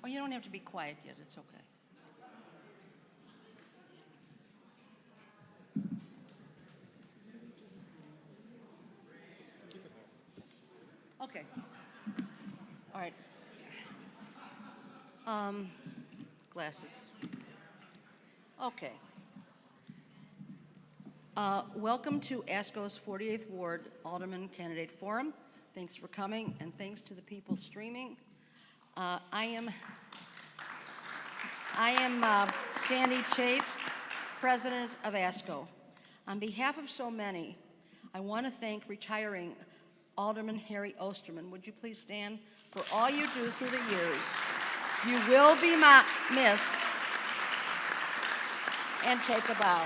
Oh, you don't have to be quiet yet. It's okay. Okay. All right. Glasses. Okay. Welcome to ASCO's 48th Ward Alderman Candidate Forum. Thanks for coming, and thanks to the people streaming. I am Sandy Chait, President of ASCO. On behalf of so many, I want to thank retiring Alderman Harry Osterman. Would you please stand for all you do through the years? You will be missed. And take a bow.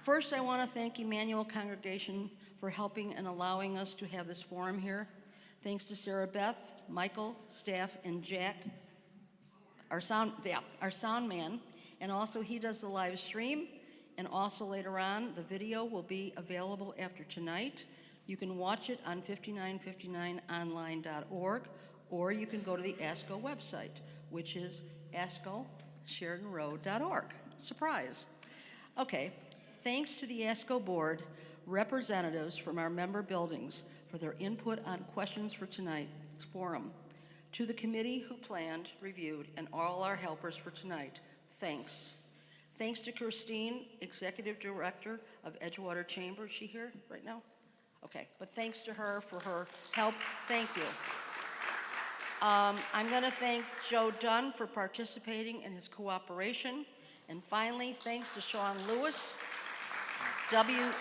First, I want to thank Emmanuel Congregation for helping and allowing us to have this forum here. Thanks to Sarah Beth, Michael, staff, and Jack, our sound man, and also he does the live stream, and also later on, the video will be available after tonight. You can watch it on 5959online.org, or you can go to the ASCO website, which is asco.sheridanroad.org. Surprise. Okay, thanks to the ASCO board, representatives from our member buildings for their input on questions for tonight's forum. To the committee who planned, reviewed, and all our helpers for tonight, thanks. Thanks to Christine, Executive Director of Edgewater Chamber. Is she here right now? Okay, but thanks to her for her help. Thank you. I'm going to thank Joe Dunne for participating in his cooperation. And finally, thanks to Sean Lewis, WGN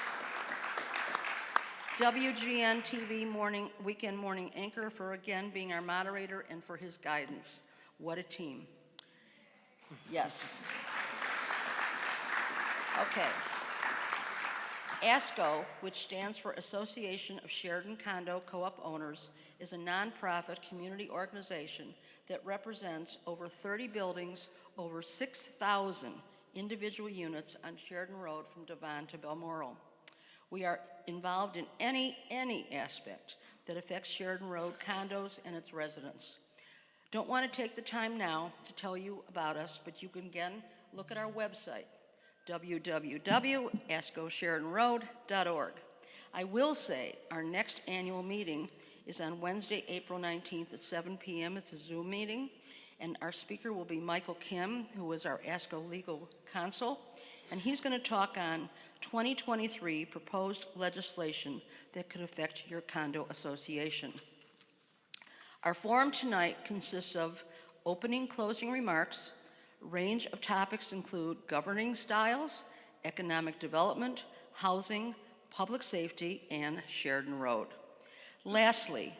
TV weekend morning anchor, for again being our moderator and for his guidance. What a team. Yes. Okay. ASCO, which stands for Association of Sheridan Condo Co-op Owners, is a nonprofit community organization that represents over 30 buildings, over 6,000 individual units on Sheridan Road from Devon to Balmoral. We are involved in any aspect that affects Sheridan Road condos and its residents. Don't want to take the time now to tell you about us, but you can again look at our website, www.ascosheridanroad.org. I will say our next annual meeting is on Wednesday, April 19th at 7 p.m. It's a Zoom meeting, and our speaker will be Michael Kim, who is our ASCO legal counsel, and he's going to talk on 2023 proposed legislation that could affect your condo association. Our forum tonight consists of opening, closing remarks. Range of topics include governing styles, economic development, housing, public safety, and Sheridan Road. Lastly,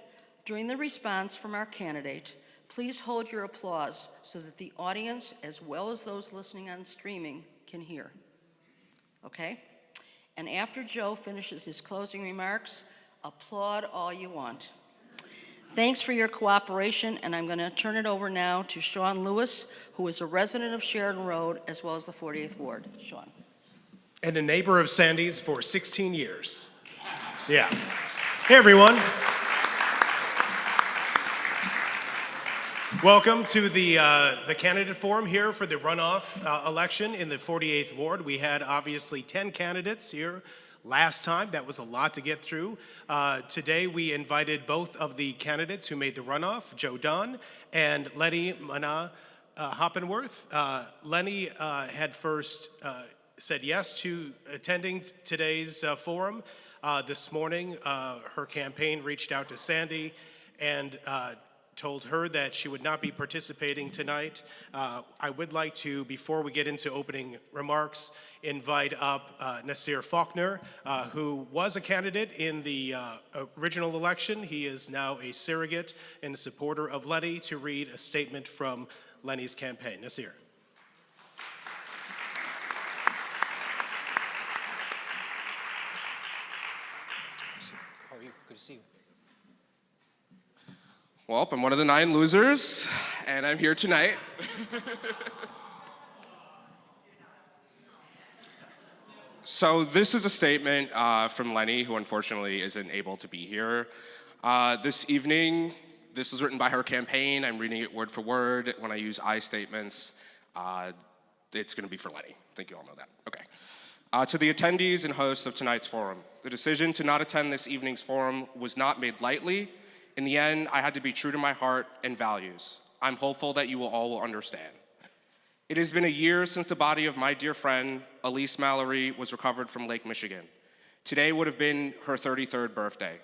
during the response from our candidate, please hold your applause so that the audience, as well as those listening on streaming, can hear. Okay? And after Joe finishes his closing remarks, applaud all you want. Thanks for your cooperation, and I'm going to turn it over now to Sean Lewis, who is a resident of Sheridan Road, as well as the 48th Ward. Sean. And a neighbor of Sandy's for 16 years. Yeah. Hey, everyone. Welcome to the candidate forum here for the runoff election in the 48th Ward. We had obviously 10 candidates here last time. That was a lot to get through. Today we invited both of the candidates who made the runoff, Joe Dunne and Leni Manaa-Hoppenworth. Leni had first said yes to attending today's forum. This morning, her campaign reached out to Sandy and told her that she would not be participating tonight. I would like to, before we get into opening remarks, invite up Nasir Faulkner, who was a candidate in the original election. He is now a surrogate and a supporter of Leni, to read a statement from Leni's campaign. Nasir. How are you? Good to see you. Well, I'm one of the 9 losers, and I'm here tonight. So this is a statement from Leni, who unfortunately isn't able to be here. This evening, this was written by her campaign. I'm reading it word for word. When I use I statements, it's going to be for Leni. I think you all know that. Okay. To the attendees and hosts of tonight's forum, the decision to not attend this evening's forum was not made lightly. In the end, I had to be true to my heart and values. I'm hopeful that you will all understand. It has been a year since the body of my dear friend, Elise Mallory, was recovered from Lake Michigan. Today would have been her 33rd birthday.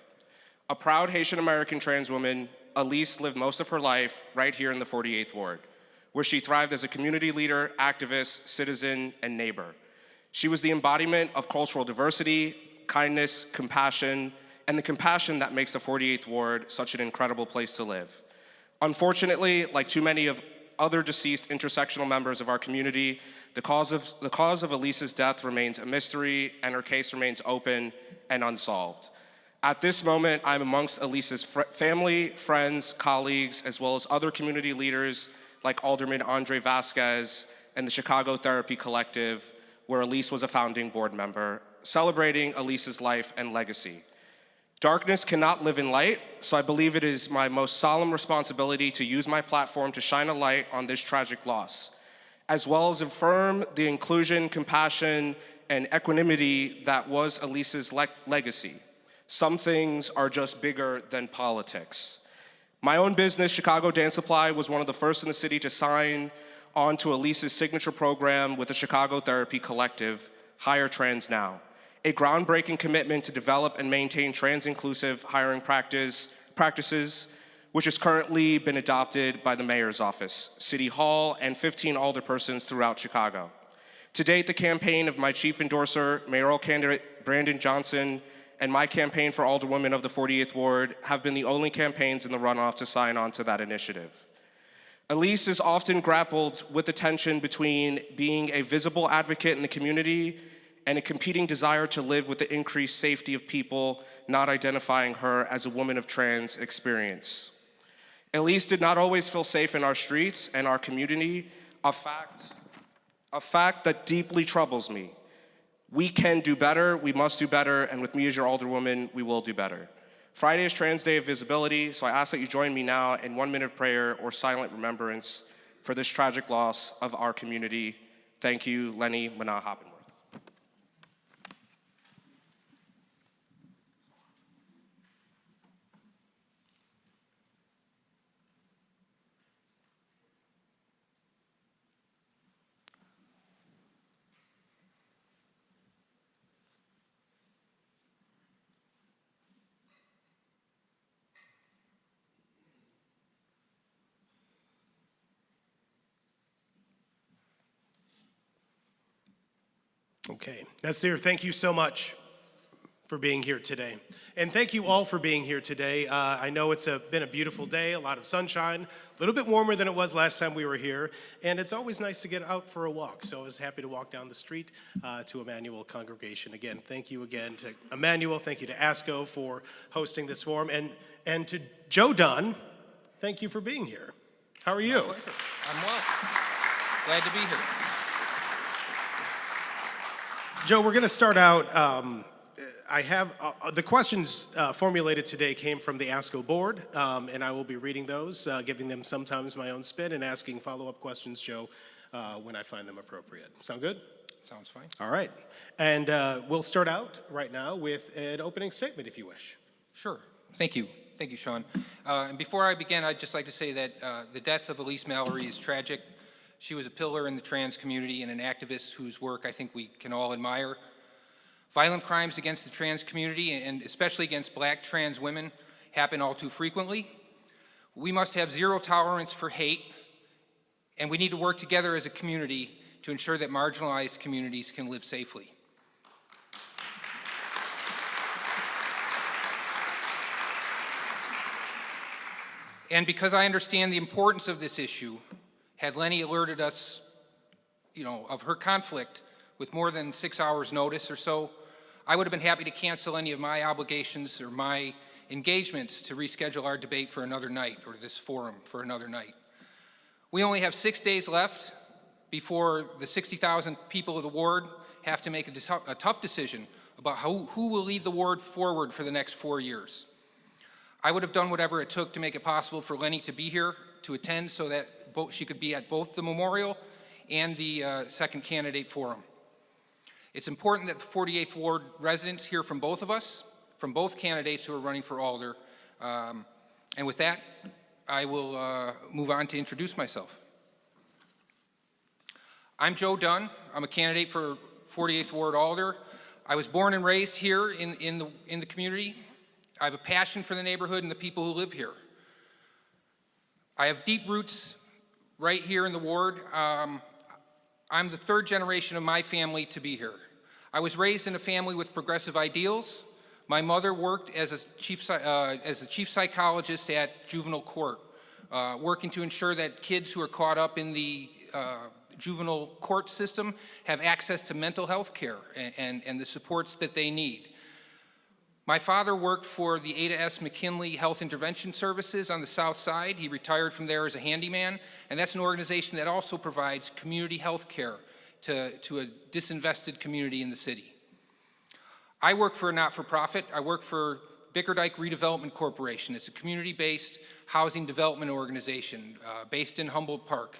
A proud Haitian-American trans woman, Elise lived most of her life right here in the 48th Ward, where she thrived as a community leader, activist, citizen, and neighbor. She was the embodiment of cultural diversity, kindness, compassion, and the compassion that makes the 48th Ward such an incredible place to live. Unfortunately, like too many of other deceased intersectional members of our community, the cause of Elise's death remains a mystery, and her case remains open and unsolved. At this moment, I'm amongst Elise's family, friends, colleagues, as well as other community leaders like Alderman Andre Vasquez and the Chicago Therapy Collective, where Elise was a founding board member, celebrating Elise's life and legacy. Darkness cannot live in light, so I believe it is my most solemn responsibility to use my platform to shine a light on this tragic loss, as well as affirm the inclusion, compassion, and equanimity that was Elise's legacy. Some things are just bigger than politics. My own business, Chicago Dance Supply, was one of the first in the city to sign on to Elise's signature program with the Chicago Therapy Collective, Hire Trans Now, a groundbreaking commitment to develop and maintain trans-inclusive hiring practices, which has currently been adopted by the Mayor's Office, City Hall, and 15 alderpersons throughout Chicago. To date, the campaign of my chief endorser, mayoral candidate Brandon Johnson, and my campaign for Alderwoman of the 48th Ward have been the only campaigns in the runoff to sign on to that initiative. Elise has often grappled with the tension between being a visible advocate in the community and a competing desire to live with the increased safety of people not identifying her as a woman of trans experience. Elise did not always feel safe in our streets and our community, a fact that deeply troubles me. We can do better, we must do better, and with me as your Alderwoman, we will do better. Friday is Trans Day of Visibility, so I ask that you join me now in 1 minute of prayer or silent remembrance for this tragic loss of our community. Thank you, Leni, Manaa-Hoppenworth. Okay, Nasir, thank you so much for being here today. And thank you all for being here today. I know it's been a beautiful day, a lot of sunshine, a little bit warmer than it was last time we were here, and it's always nice to get out for a walk. So I was happy to walk down the street to Emmanuel congregation. Again, thank you again to Emmanuel, thank you to ASCO for hosting this forum, and to Joe Dunne, thank you for being here. How are you? My pleasure. I'm well. Glad to be here. Joe, we're going to start out. I have the questions formulated today came from the ASCO board, and I will be reading those, giving them sometimes my own spin, and asking follow-up questions, Joe, when I find them appropriate. Sound good? Sounds fine. All right. And we'll start out right now with an opening statement, if you wish. Sure. Thank you. Thank you, Sean. And before I begin, I'd just like to say that the death of Elise Mallory is tragic. She was a pillar in the trans community and an activist whose work I think we can all admire. Violent crimes against the trans community, and especially against black trans women, happen all too frequently. We must have zero tolerance for hate, and we need to work together as a community to ensure that marginalized communities can live safely. And because I understand the importance of this issue, had Leni alerted us, of her conflict with more than 6 hours notice or so, I would have been happy to cancel any of my obligations or my engagements to reschedule our debate for another night, or this forum for another night. We only have 6 days left before the 60,000 people of the ward have to make a tough decision about who will lead the ward forward for the next 4 years. I would have done whatever it took to make it possible for Leni to be here to attend so that she could be at both the memorial and the second candidate forum. It's important that the 48th Ward residents hear from both of us, from both candidates who are running for Alder. And with that, I will move on to introduce myself. I'm Joe Dunne. I'm a candidate for 48th Ward Alder. I was born and raised here in the community. I have a passion for the neighborhood and the people who live here. I have deep roots right here in the ward. I'm the third generation of my family to be here. I was raised in a family with progressive ideals. My mother worked as a chief psychologist at juvenile court, working to ensure that kids who are caught up in the juvenile court system have access to mental health care and the supports that they need. My father worked for the Ada S. McKinley Health Intervention Services on the South Side. He retired from there as a handyman, and that's an organization that also provides community health care to a disinvested community in the city. I work for a not-for-profit. I work for Bickerdike Redevelopment Corporation. It's a community-based housing development organization based in Humboldt Park.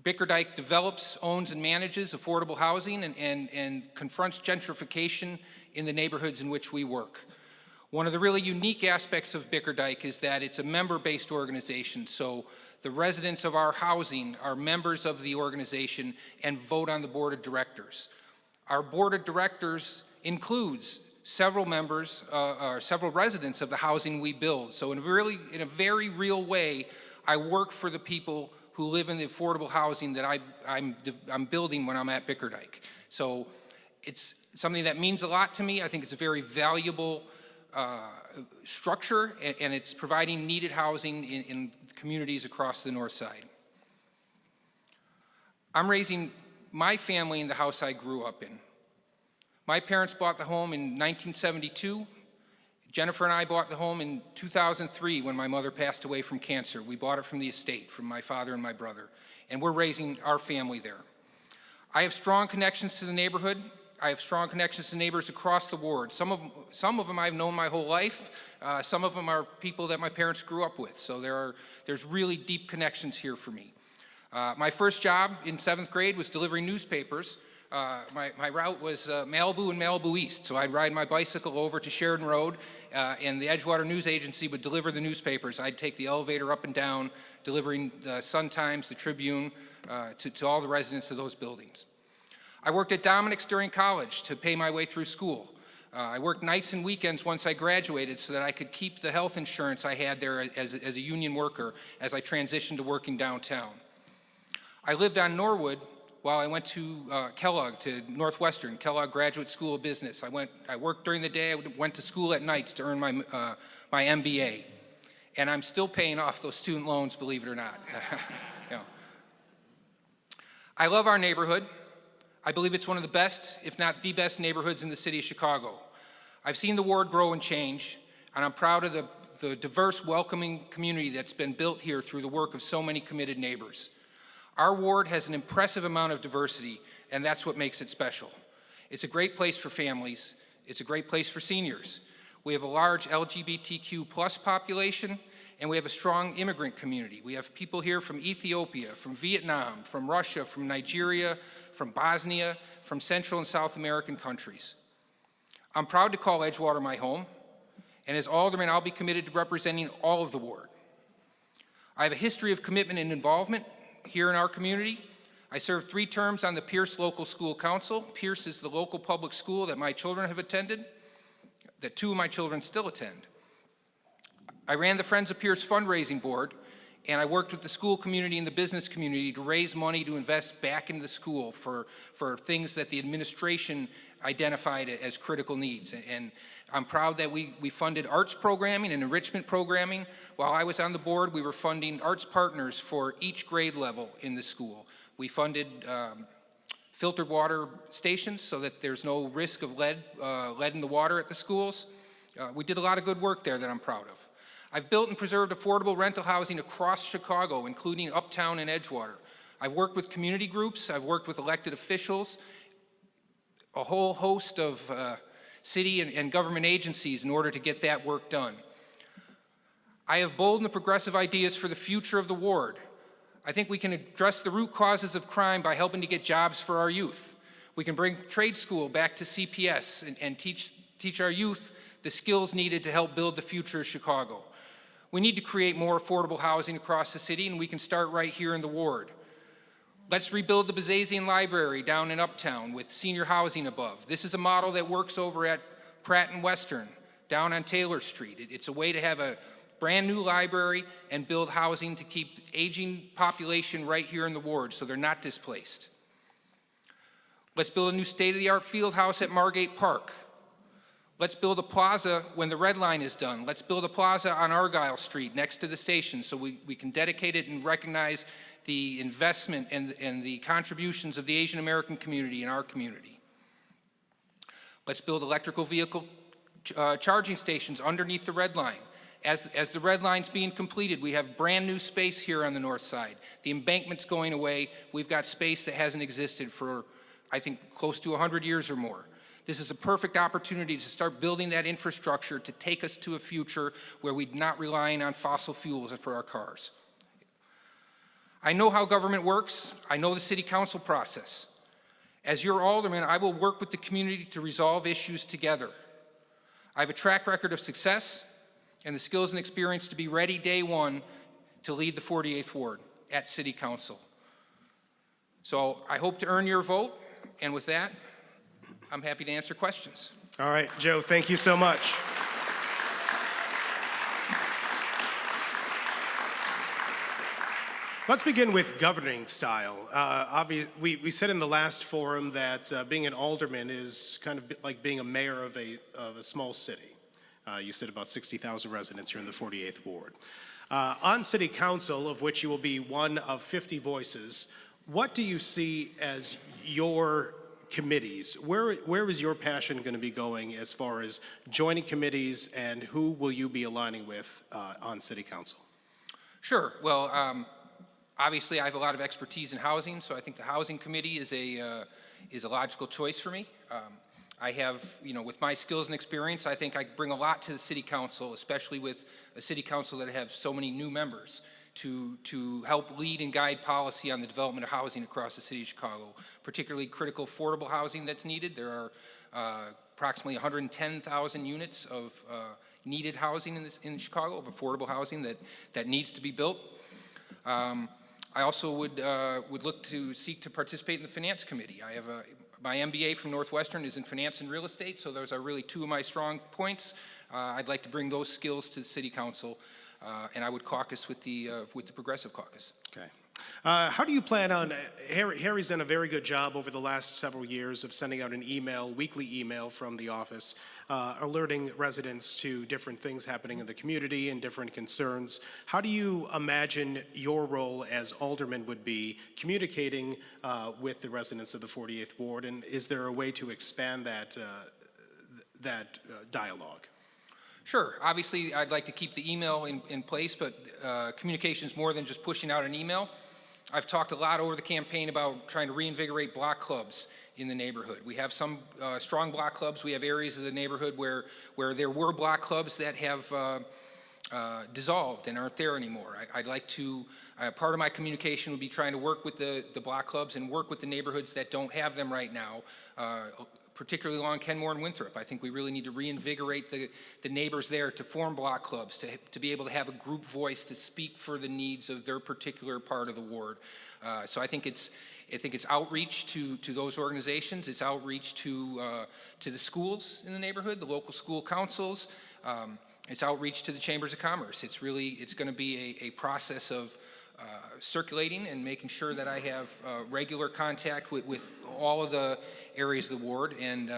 Bickerdike develops, owns, and manages affordable housing and confronts gentrification in the neighborhoods in which we work. One of the really unique aspects of Bickerdike is that it's a member-based organization, so the residents of our housing are members of the organization and vote on the board of directors. Our board of directors includes several members, several residents of the housing we build. So in a very real way, I work for the people who live in the affordable housing that I'm building when I'm at Bickerdike. So it's something that means a lot to me. I think it's a very valuable structure, and it's providing needed housing in communities across the north side. I'm raising my family in the house I grew up in. My parents bought the home in 1972. Jennifer and I bought the home in 2003 when my mother passed away from cancer. We bought it from the estate, from my father and my brother, and we're raising our family there. I have strong connections to the neighborhood. I have strong connections to neighbors across the ward. Some of them I've known my whole life. Some of them are people that my parents grew up with. So there's really deep connections here for me. My first job in 7th grade was delivering newspapers. My route was Malibu and Malibu East. So I'd ride my bicycle over to Sheridan Road, and the Edgewater News Agency would deliver the newspapers. I'd take the elevator up and down, delivering the Sun-Times, the Tribune, to all the residents of those buildings. I worked at Dominic's during college to pay my way through school. I worked nights and weekends once I graduated so that I could keep the health insurance I had there as a union worker as I transitioned to working downtown. I lived on Norwood while I went to Kellogg, to Northwestern, Kellogg Graduate School of Business. I worked during the day, I went to school at nights to earn my MBA. And I'm still paying off those student loans, believe it or not. You know. I love our neighborhood. I believe it's one of the best, if not the best, neighborhoods in the city of Chicago. I've seen the ward grow and change, and I'm proud of the diverse, welcoming community that's been built here through the work of so many committed neighbors. Our ward has an impressive amount of diversity, and that's what makes it special. It's a great place for families. It's a great place for seniors. We have a large LGBTQ+ population, and we have a strong immigrant community. We have people here from Ethiopia, from Vietnam, from Russia, from Nigeria, from Bosnia, from Central and South American countries. I'm proud to call Edgewater my home, and as alderman, I'll be committed to representing all of the ward. I have a history of commitment and involvement here in our community. I served 3 terms on the Pierce Local School Council. Pierce is the local public school that my children have attended, that 2 of my children still attend. I ran the Friends of Pierce fundraising board, and I worked with the school community and the business community to raise money to invest back into the school for things that the administration identified as critical needs. And I'm proud that we funded arts programming and enrichment programming. While I was on the board, we were funding arts partners for each grade level in the school. We funded filtered water stations so that there's no risk of lead in the water at the schools. We did a lot of good work there that I'm proud of. I've built and preserved affordable rental housing across Chicago, including Uptown and Edgewater. I've worked with community groups, I've worked with elected officials, a whole host of city and government agencies in order to get that work done. I have bold and progressive ideas for the future of the ward. I think we can address the root causes of crime by helping to get jobs for our youth. We can bring trade school back to CPS and teach our youth the skills needed to help build the future of Chicago. We need to create more affordable housing across the city, and we can start right here in the ward. Let's rebuild the Bazazian Library down in Uptown with senior housing above. This is a model that works over at Pratt and Western down on Taylor Street. It's a way to have a brand new library and build housing to keep the aging population right here in the ward so they're not displaced. Let's build a new state-of-the-art field house at Margate Park. Let's build a plaza when the Red Line is done. Let's build a plaza on Argyle Street next to the station so we can dedicate it and recognize the investment and the contributions of the Asian American community in our community. Let's build electrical vehicle charging stations underneath the Red Line. As the Red Line's being completed, we have brand new space here on the north side. The embankment's going away. We've got space that hasn't existed for, I think, close to 100 years or more. This is a perfect opportunity to start building that infrastructure to take us to a future where we're not relying on fossil fuels for our cars. I know how government works. I know the city council process. As your alderman, I will work with the community to resolve issues together. I have a track record of success and the skills and experience to be ready day one to lead the 48th Ward at City Council. So I hope to earn your vote, and with that, I'm happy to answer questions. All right, Joe, thank you so much. Let's begin with governing style. We said in the last forum that being an alderman is kind of like being a mayor of a small city. You said about 60,000 residents here in the 48th Ward. On City Council, of which you will be one of 50 voices, what do you see as your committees? Where is your passion going to be going as far as joining committees, and who will you be aligning with on City Council? Sure. Well, obviously I have a lot of expertise in housing, so I think the Housing Committee is a logical choice for me. I have, with my skills and experience, I think I bring a lot to the City Council, especially with a City Council that have so many new members, to help lead and guide policy on the development of housing across the city of Chicago, particularly critical affordable housing that's needed. There are approximately 110,000 units of needed housing in Chicago, of affordable housing that needs to be built. I also would look to seek to participate in the Finance Committee. I have my MBA from Northwestern is in finance and real estate, so those are really two of my strong points. I'd like to bring those skills to the City Council, and I would caucus with the Progressive Caucus. Okay. How do you plan on, Harry's done a very good job over the last several years of sending out an email, weekly email from the office, alerting residents to different things happening in the community and different concerns. How do you imagine your role as alderman would be communicating with the residents of the 48th Ward, and is there a way to expand that dialogue? Sure. Obviously, I'd like to keep the email in place, but communication is more than just pushing out an email. I've talked a lot over the campaign about trying to reinvigorate block clubs in the neighborhood. We have some strong block clubs. We have areas of the neighborhood where there were block clubs that have dissolved and aren't there anymore. I'd like to, part of my communication would be trying to work with the block clubs and work with the neighborhoods that don't have them right now, particularly along Kenmore and Winthrop. I think we really need to reinvigorate the neighbors there to form block clubs, to be able to have a group voice to speak for the needs of their particular part of the ward. So I think it's outreach to those organizations. It's outreach to the schools in the neighborhood, the local school councils. It's outreach to the chambers of commerce. It's going to be a process of circulating and making sure that I have regular contact with all of the areas of the ward, and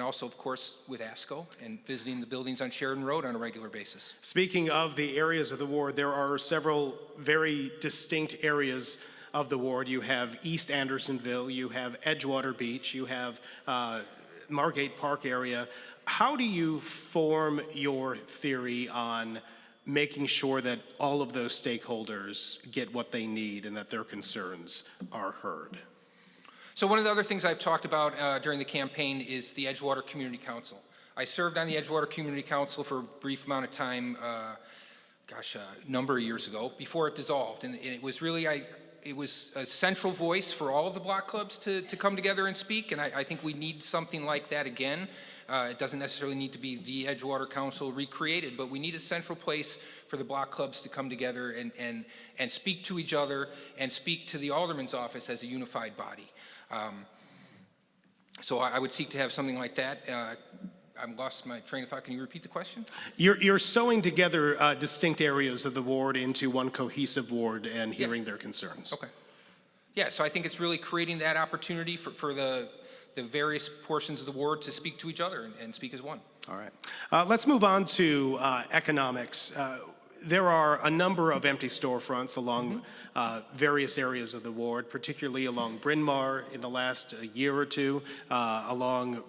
also, of course, with ASCO and visiting the buildings on Sheridan Road on a regular basis. Speaking of the areas of the ward, there are several very distinct areas of the ward. You have East Andersonville, you have Edgewater Beach, you have Margate Park area. How do you form your theory on making sure that all of those stakeholders get what they need and that their concerns are heard? So one of the other things I've talked about during the campaign is the Edgewater Community Council. I served on the Edgewater Community Council for a brief amount of time a number of years ago, before it dissolved. And it was really, it was a central voice for all of the block clubs to come together and speak, and I think we need something like that again. It doesn't necessarily need to be the Edgewater Council recreated, but we need a central place for the block clubs to come together and speak to each other and speak to the alderman's office as a unified body. So I would seek to have something like that. I've lost my train of thought. Can you repeat the question? You're sewing together distinct areas of the ward into one cohesive ward and hearing their concerns. Okay. Yeah, so I think it's really creating that opportunity for the various portions of the ward to speak to each other and speak as one. All right. Let's move on to economics. There are a number of empty storefronts along various areas of the ward, particularly along Bryn Mawr in the last year or two, along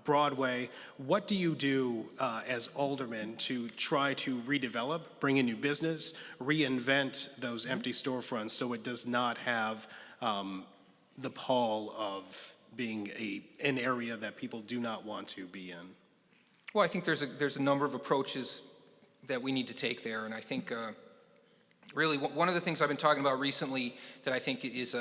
Broadway. What do you do as aldermen to try to redevelop, bring in new business, reinvent those empty storefronts so it does not have the pall of being an area that people do not want to be in? Well, I think there's a number of approaches that we need to take there, and I think really one of the things I've been talking about recently that I think is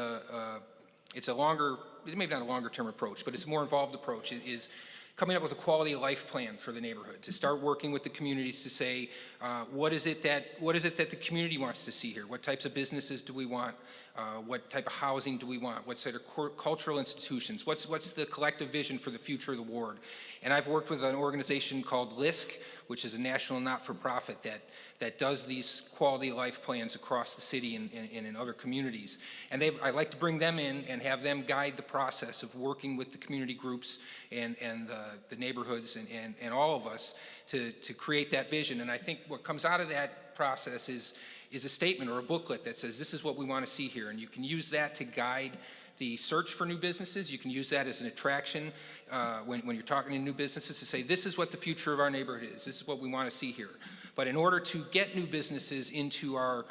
it's a longer, maybe not a longer term approach, but it's a more involved approach, is coming up with a quality of life plan for the neighborhood, to start working with the communities to say, what is it that the community wants to see here? What types of businesses do we want? What type of housing do we want? What sort of cultural institutions? What's the collective vision for the future of the ward? And I've worked with an organization called LISC, which is a national not-for-profit that does these quality of life plans across the city and in other communities. And I like to bring them in and have them guide the process of working with the community groups and the neighborhoods and all of us to create that vision. And I think what comes out of that process is a statement or a booklet that says, this is what we want to see here. And you can use that to guide the search for new businesses. You can use that as an attraction when you're talking to new businesses to say, this is what the future of our neighborhood is. This is what we want to see here. But in order to get new businesses into our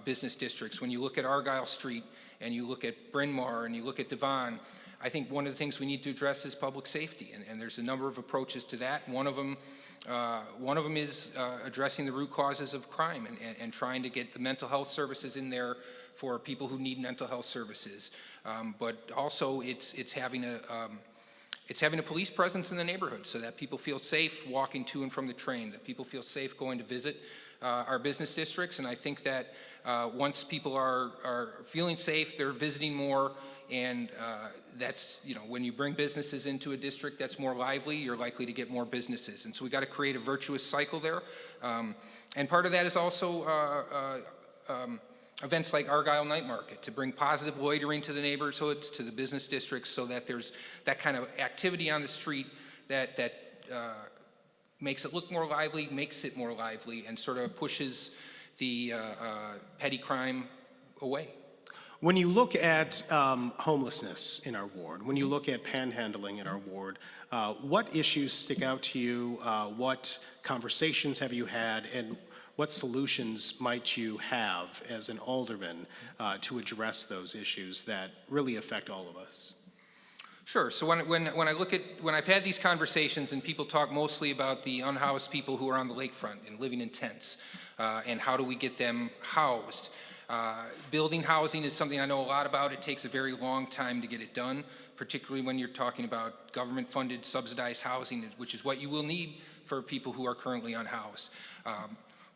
business districts, when you look at Argyle Street and you look at Bryn Mawr and you look at Devon, I think one of the things we need to address is public safety, and there's a number of approaches to that. One of them is addressing the root causes of crime and trying to get the mental health services in there for people who need mental health services. But also it's having a police presence in the neighborhood so that people feel safe walking to and from the train, that people feel safe going to visit our business districts. And I think that once people are feeling safe, they're visiting more, and that's, when you bring businesses into a district that's more lively, you're likely to get more businesses. And so we got to create a virtuous cycle there. And part of that is also events like Argyle Night Market, to bring positive loitering to the neighborhoods, to the business districts, so that there's that kind of activity on the street that makes it look more lively, makes it more lively, and sort of pushes the petty crime away. When you look at homelessness in our ward, when you look at panhandling in our ward, what issues stick out to you? What conversations have you had? And what solutions might you have as an alderman to address those issues that really affect all of us? Sure. So when I've had these conversations and people talk mostly about the unhoused people who are on the lakefront and living in tents, and how do we get them housed? Building housing is something I know a lot about. It takes a very long time to get it done, particularly when you're talking about government-funded, subsidized housing, which is what you will need for people who are currently unhoused.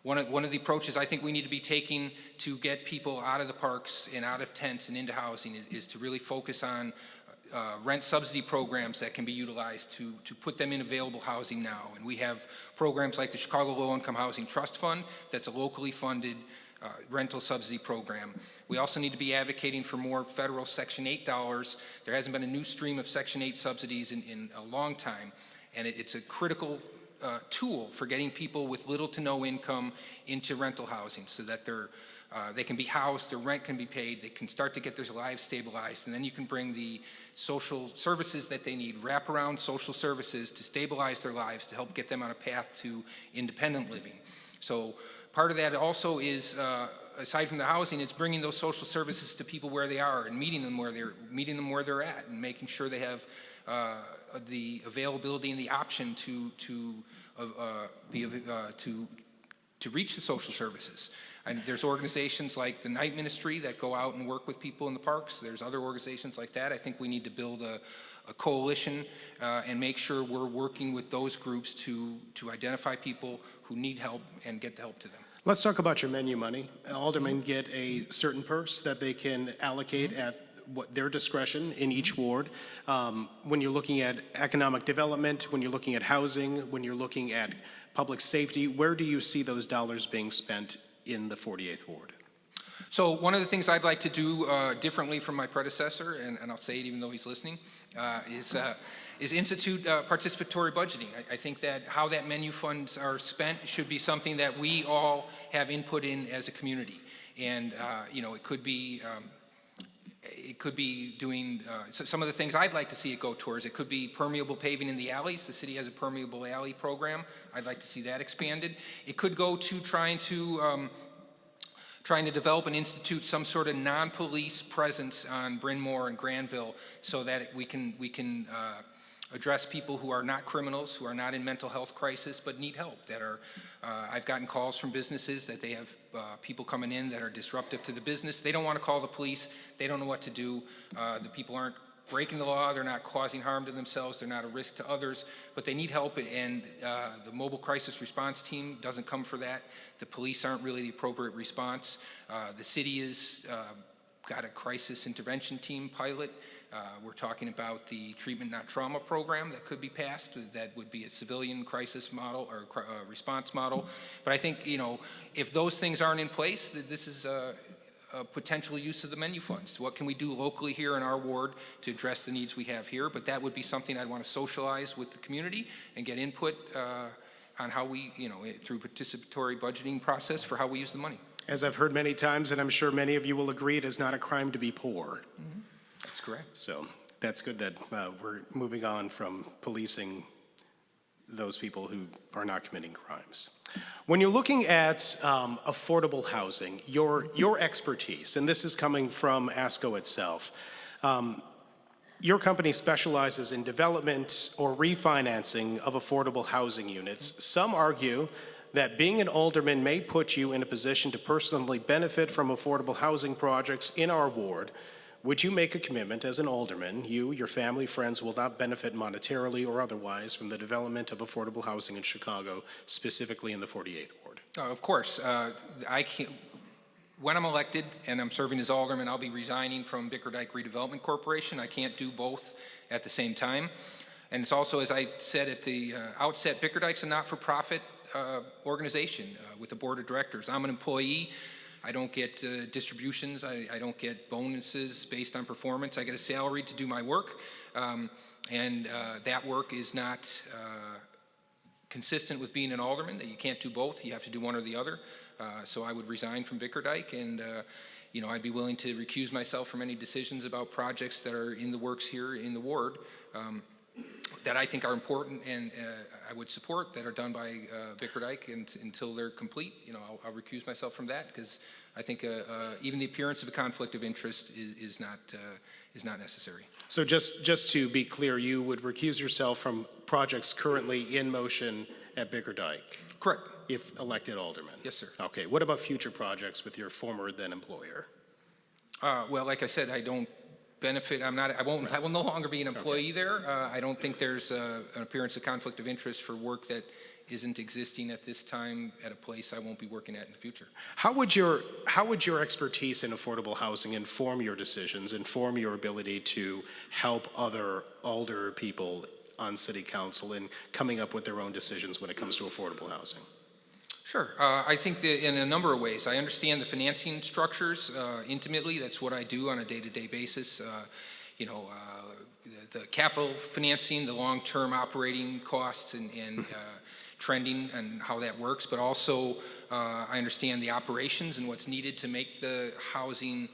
One of the approaches I think we need to be taking to get people out of the parks and out of tents and into housing is to really focus on rent subsidy programs that can be utilized to put them in available housing now. And we have programs like the Chicago Low Income Housing Trust Fund that's a locally funded rental subsidy program. We also need to be advocating for more federal Section 8 dollars. There hasn't been a new stream of Section 8 subsidies in a long time, and it's a critical tool for getting people with little to no income into rental housing so that they can be housed, their rent can be paid, they can start to get their lives stabilized, and then you can bring the social services that they need, wraparound social services to stabilize their lives, to help get them on a path to independent living. So part of that also is, aside from the housing, it's bringing those social services to people where they are and meeting them where they're at, and making sure they have the availability and the option to to reach the social services. And there's organizations like the Night Ministry that go out and work with people in the parks. There's other organizations like that. I think we need to build a coalition and make sure we're working with those groups to identify people who need help and get the help to them. Let's talk about your menu money. Aldermen get a certain purse that they can allocate at their discretion in each ward. When you're looking at economic development, when you're looking at housing, when you're looking at public safety, where do you see those dollars being spent in the 48th Ward? So one of the things I'd like to do differently from my predecessor, and I'll say it even though he's listening, is institute participatory budgeting. I think that how that menu funds are spent should be something that we all have input in as a community. And it could be doing some of the things I'd like to see it go towards. It could be permeable paving in the alleys. The city has a permeable alley program. I'd like to see that expanded. It could go to trying to develop and institute some sort of non-police presence on Bryn Mawr and Granville, so that we can address people who are not criminals, who are not in mental health crisis, but need help. That are, I've gotten calls from businesses that they have people coming in that are disruptive to the business. They don't want to call the police. They don't know what to do. The people aren't breaking the law. They're not causing harm to themselves. They're not a risk to others, but they need help. And the mobile crisis response team doesn't come for that. The police aren't really the appropriate response. The city has got a crisis intervention team pilot. We're talking about the treatment not trauma program that could be passed. That would be a civilian crisis model or response model. But I think, if those things aren't in place, this is a potential use of the menu funds. What can we do locally here in our ward to address the needs we have here? But that would be something I'd want to socialize with the community and get input on how we, through participatory budgeting process for how we use the money. As I've heard many times, and I'm sure many of you will agree, it is not a crime to be poor. Mm-hmm. That's correct. So that's good that we're moving on from policing those people who are not committing crimes. When you're looking at affordable housing, your expertise, and this is coming from ASCO itself, your company specializes in development or refinancing of affordable housing units. Some argue that being an alderman may put you in a position to personally benefit from affordable housing projects in our ward. Would you make a commitment as an alderman, you, your family, friends will not benefit monetarily or otherwise from the development of affordable housing in Chicago, specifically in the 48th Ward? Of course. I can't. When I'm elected and I'm serving as alderman, I'll be resigning from Bickerdike Redevelopment Corporation. I can't do both at the same time. And it's also, as I said at the outset, Bickerdike's a not-for-profit organization with a board of directors. I'm an employee. I don't get distributions. I don't get bonuses based on performance. I get a salary to do my work. And that work is not consistent with being an alderman, that you can't do both. You have to do one or the other. So I would resign from Bickerdike, and I'd be willing to recuse myself from any decisions about projects that are in the works here in the ward that I think are important and I would support, that are done by Bickerdike, and until they're complete, I'll recuse myself from that, because I think even the appearance of a conflict of interest is not necessary. So just to be clear, you would recuse yourself from projects currently in motion at Bickerdike? Correct. If elected alderman? Yes, sir. Okay. What about future projects with your former then employer? Well, like I said, I don't benefit. I will no longer be an employee there. I don't think there's an appearance of conflict of interest for work that isn't existing at this time at a place I won't be working at in the future. How would your expertise in affordable housing inform your decisions, inform your ability to help other older people on city council in coming up with their own decisions when it comes to affordable housing? Sure. I think that in a number of ways. I understand the financing structures intimately. That's what I do on a day-to-day basis. The capital financing, the long-term operating costs, and trending and how that works. But also, I understand the operations and what's needed to make the housing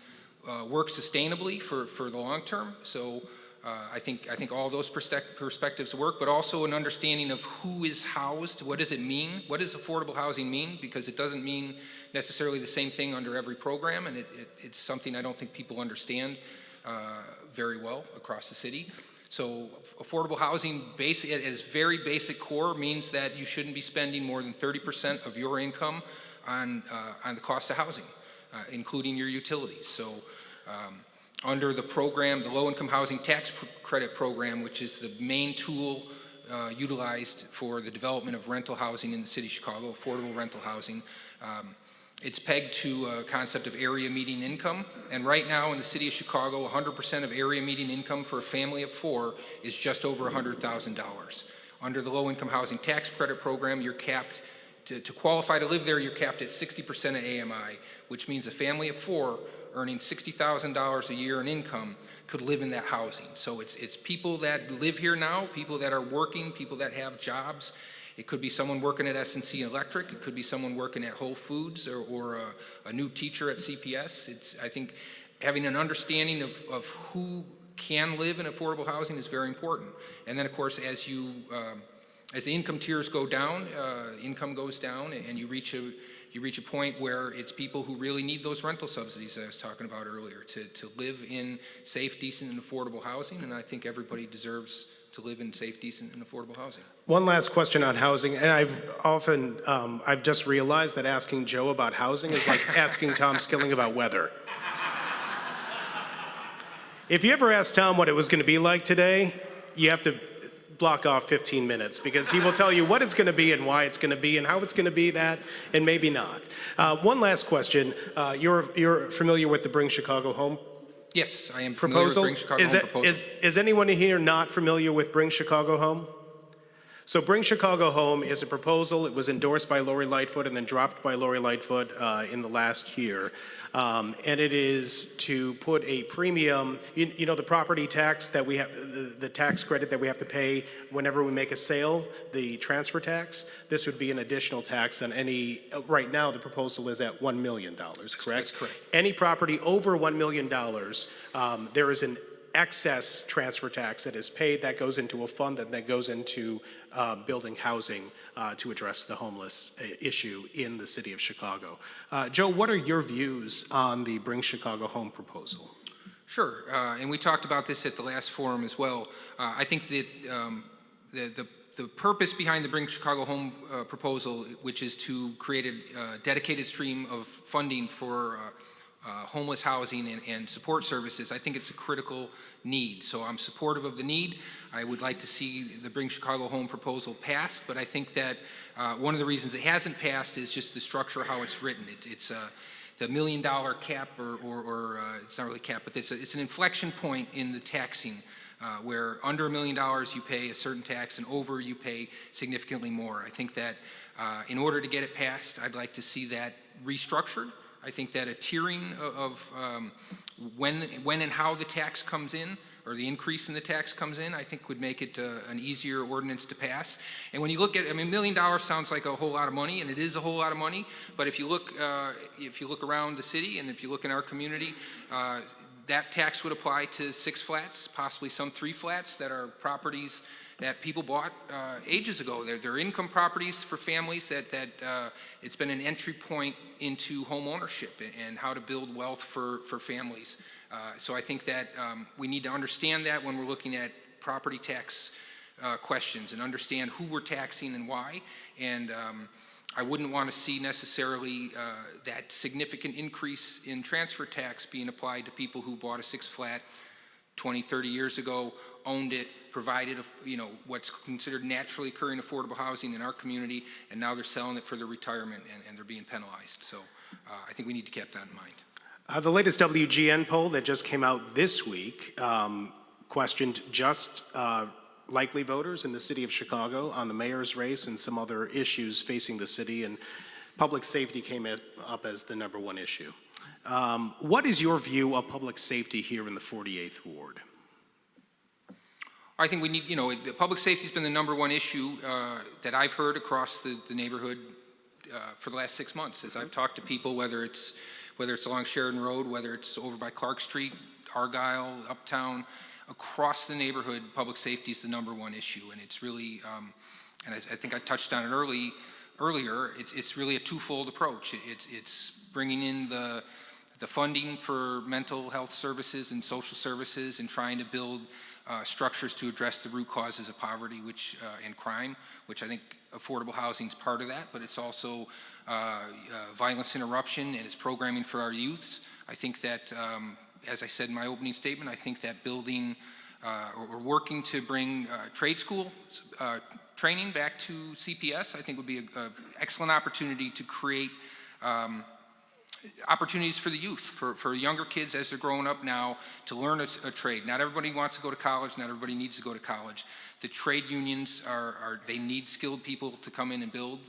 work sustainably for the long term. So I think all those perspectives work, but also an understanding of who is housed. What does it mean? What does affordable housing mean? Because it doesn't mean necessarily the same thing under every program, and it's something I don't think people understand very well across the city. So affordable housing, at its very basic core, means that you shouldn't be spending more than 30% of your income on the cost of housing, including your utilities. So under the program, the Low-Income Housing Tax Credit Program, which is the main tool utilized for the development of rental housing in the city of Chicago, affordable rental housing, it's pegged to a concept of area median income, and right now in the city of Chicago, 100% of area median income for a family of 4 is just over $100,000. Under the Low-Income Housing Tax Credit Program, you're capped, to qualify to live there, you're capped at 60% of AMI, which means a family of 4 earning $60,000 a year in income could live in that housing. So it's people that live here now, people that are working, people that have jobs. It could be someone working at S&C Electric. It could be someone working at Whole Foods or a new teacher at CPS. I think having an understanding of who can live in affordable housing is very important. And then, of course, as the income tiers go down, income goes down, and you reach a point where it's people who really need those rental subsidies that I was talking about earlier to live in safe, decent, and affordable housing. And I think everybody deserves to live in safe, decent, and affordable housing. One last question on housing, and I've just realized that asking Joe about housing is like asking Tom Skilling about weather. If you ever ask Tom what it was going to be like today, you have to block off 15 minutes because he will tell you what it's going to be and why it's going to be and how it's going to be that and maybe not. One last question. You're familiar with the Bring Chicago Home Yes, I am familiar proposal? with Bring Chicago Home proposal. Is anyone here not familiar with Bring Chicago Home? So Bring Chicago Home is a proposal. It was endorsed by Lori Lightfoot and then dropped by Lori Lightfoot in the last year. And it is to put a premium, you know the property tax that we have, the tax credit that we have to pay whenever we make a sale, the transfer tax. This would be an additional tax on any, right now the proposal is at $1 million, correct? That's correct. Any property over $1 million, there is an excess transfer tax that is paid that goes into a fund that goes into building housing to address the homeless issue in the city of Chicago. Joe, what are your views on the Bring Chicago Home proposal? Sure, and we talked about this at the last forum as well. I think that the purpose behind the Bring Chicago Home proposal, which is to create a dedicated stream of funding for homeless housing and support services, I think it's a critical need. So I'm supportive of the need. I would like to see the Bring Chicago Home proposal passed, but I think that one of the reasons it hasn't passed is just the structure, how it's written. It's the $1 million cap, or it's not really cap, but it's an inflection point in the taxing where under $1 million you pay a certain tax and over you pay significantly more. I think that in order to get it passed, I'd like to see that restructured. I think that a tiering of when and how the tax comes in, or the increase in the tax comes in, I think would make it an easier ordinance to pass. And when you look at, I mean, $1 million sounds like a whole lot of money, and it is a whole lot of money. But if you look around the city, and if you look in our community, that tax would apply to 6 flats, possibly some 3 flats that are properties that people bought ages ago. They're income properties for families that it's been an entry point into home ownership and how to build wealth for families. So I think that we need to understand that when we're looking at property tax questions and understand who we're taxing and why. And I wouldn't want to see necessarily that significant increase in transfer tax being applied to people who bought a 6-flat 20, 30 years ago, owned it, provided what's considered naturally occurring affordable housing in our community, and now they're selling it for their retirement and they're being penalized. So I think we need to keep that in mind. The latest WGN poll that just came out this week questioned just likely voters in the city of Chicago on the mayor's race and some other issues facing the city, and public safety came up as the #1 issue. What is your view of public safety here in the 48th Ward? I think we need, public safety has been the #1 issue that I've heard across the neighborhood for the last 6 months. As I've talked to people, whether it's along Sheridan Road, whether it's over by Clark Street, Argyle, Uptown, across the neighborhood, public safety is the #1 issue, and it's really, and I think I touched on it earlier. It's really a twofold approach. It's bringing in the the funding for mental health services and social services, and trying to build structures to address the root causes of poverty and crime, which I think affordable housing is part of that, but it's also violence interruption, and it's programming for our youths. I think that, as I said in my opening statement, I think that building or working to bring trade school training back to CPS, I think would be an excellent opportunity to create opportunities for the youth, for younger kids as they're growing up now, to learn a trade. Not everybody wants to go to college, not everybody needs to go to college. The trade unions they need skilled people to come in and build.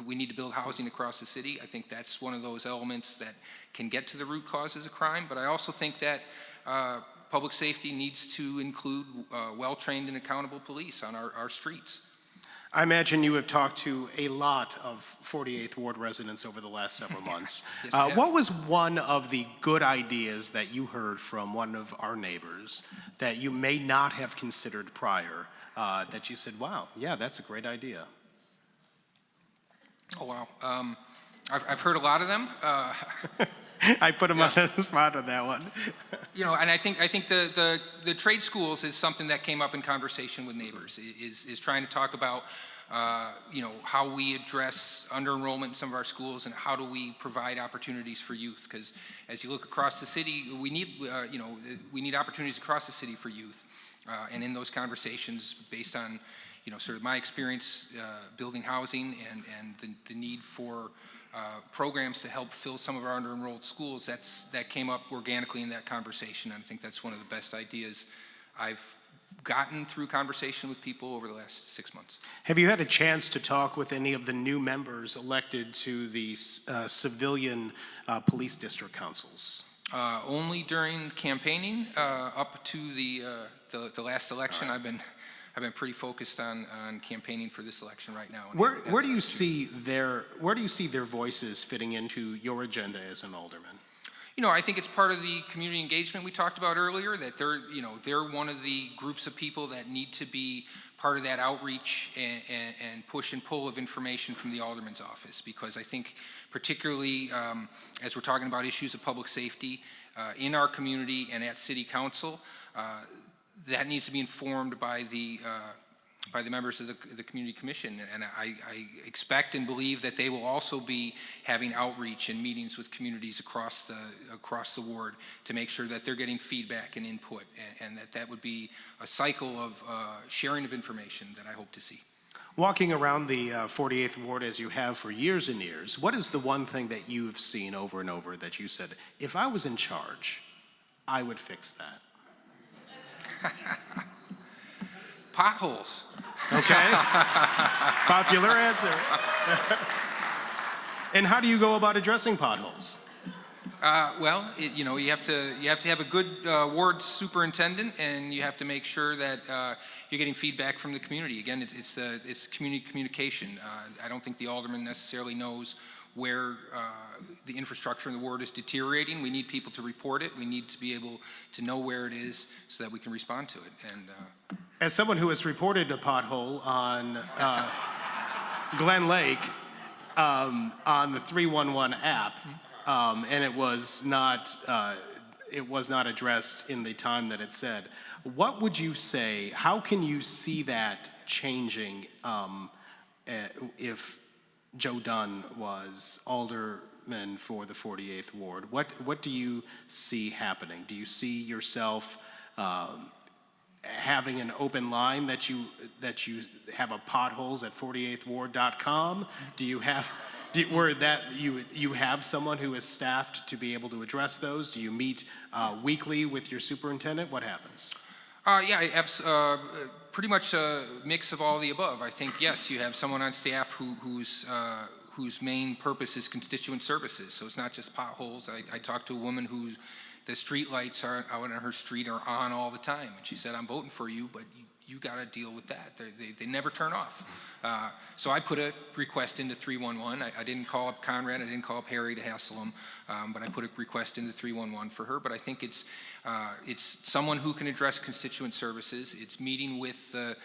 We need to build housing across the city. I think that's one of those elements that can get to the root causes of crime, but I also think that public safety needs to include well-trained and accountable police on our streets. I imagine you have talked to a lot of 48th Ward residents over the last several months. Yes, I have. What was one of the good ideas that you heard from one of our neighbors that you may not have considered prior, that you said, wow, yeah, that's a great idea? Oh, wow. I've heard a lot of them. I put him on the spot on that one. And I think the trade schools is something that came up in conversation with neighbors, is trying to talk about, how we address under-enrollment in some of our schools, and how do we provide opportunities for youth. Because as you look across the city, we need opportunities across the city for youth. And in those conversations, based on, sort of my experience building housing and the need for programs to help fill some of our under-enrolled schools, that came up organically in that conversation. And I think that's one of the best ideas I've gotten through conversation with people over the last 6 months. Have you had a chance to talk with any of the new members elected to the civilian police district councils? Only during campaigning up to the last election. I've been pretty focused on campaigning for this election right now. Where do you see their voices fitting into your agenda as an alderman? I think it's part of the community engagement we talked about earlier, that they're one of the groups of people that need to be part of that outreach and push and pull of information from the alderman's office. Because I think particularly as we're talking about issues of public safety in our community and at city council, that needs to be informed by the members of the community commission, and I expect and believe that they will also be having outreach and meetings with communities across the ward to make sure that they're getting feedback and input, and that would be a cycle of sharing of information that I hope to see. Walking around the 48th Ward as you have for years and years, what is the one thing that you've seen over and over that you said, if I was in charge, I would fix that? Potholes. Okay. Popular answer. And how do you go about addressing potholes? You have to have a good ward superintendent, and you have to make sure that you're getting feedback from the community. Again, it's community communication. I don't think the alderman necessarily knows where the infrastructure in the ward is deteriorating. We need people to report it. We need to be able to know where it is so that we can respond to it. And as someone who has reported a pothole on Glen Lake on the 311 app, and it was not addressed in the time that it said, what would you say? How can you see that changing if Joe Dunne was alderman for the 48th Ward? What do you see happening? Do you see yourself having an open line that you have a potholes at 48thward.com? Do you have you have someone who is staffed to be able to address those? Do you meet weekly with your superintendent? What happens? Pretty much a mix of all the above. I think, yes, you have someone on staff whose main purpose is constituent services. So it's not just potholes. I talked to a woman whose the street lights out on her street are on all the time. And she said, I'm voting for you, but you got to deal with that. They never turn off. So I put a request into 311. I didn't call up Conrad. I didn't call up Harry to hassle him, but I put a request into 311 for her. But I think it's someone who can address constituent services. It's meeting with the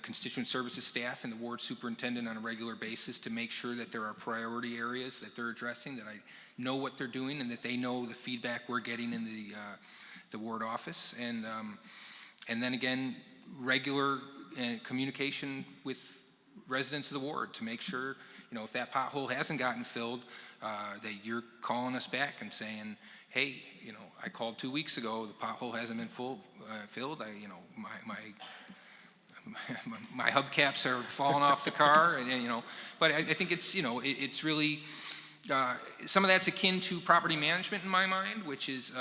constituent services staff and the ward superintendent on a regular basis to make sure that there are priority areas that they're addressing, that I know what they're doing, and that they know the feedback we're getting in the ward office. And then again, regular communication with residents of the ward to make sure, if that pothole hasn't gotten filled, that you're calling us back and saying, hey, I called 2 weeks ago, the pothole hasn't been filled. My hubcaps are falling off the car, and but I think it's really some of that's akin to property management in my mind, which is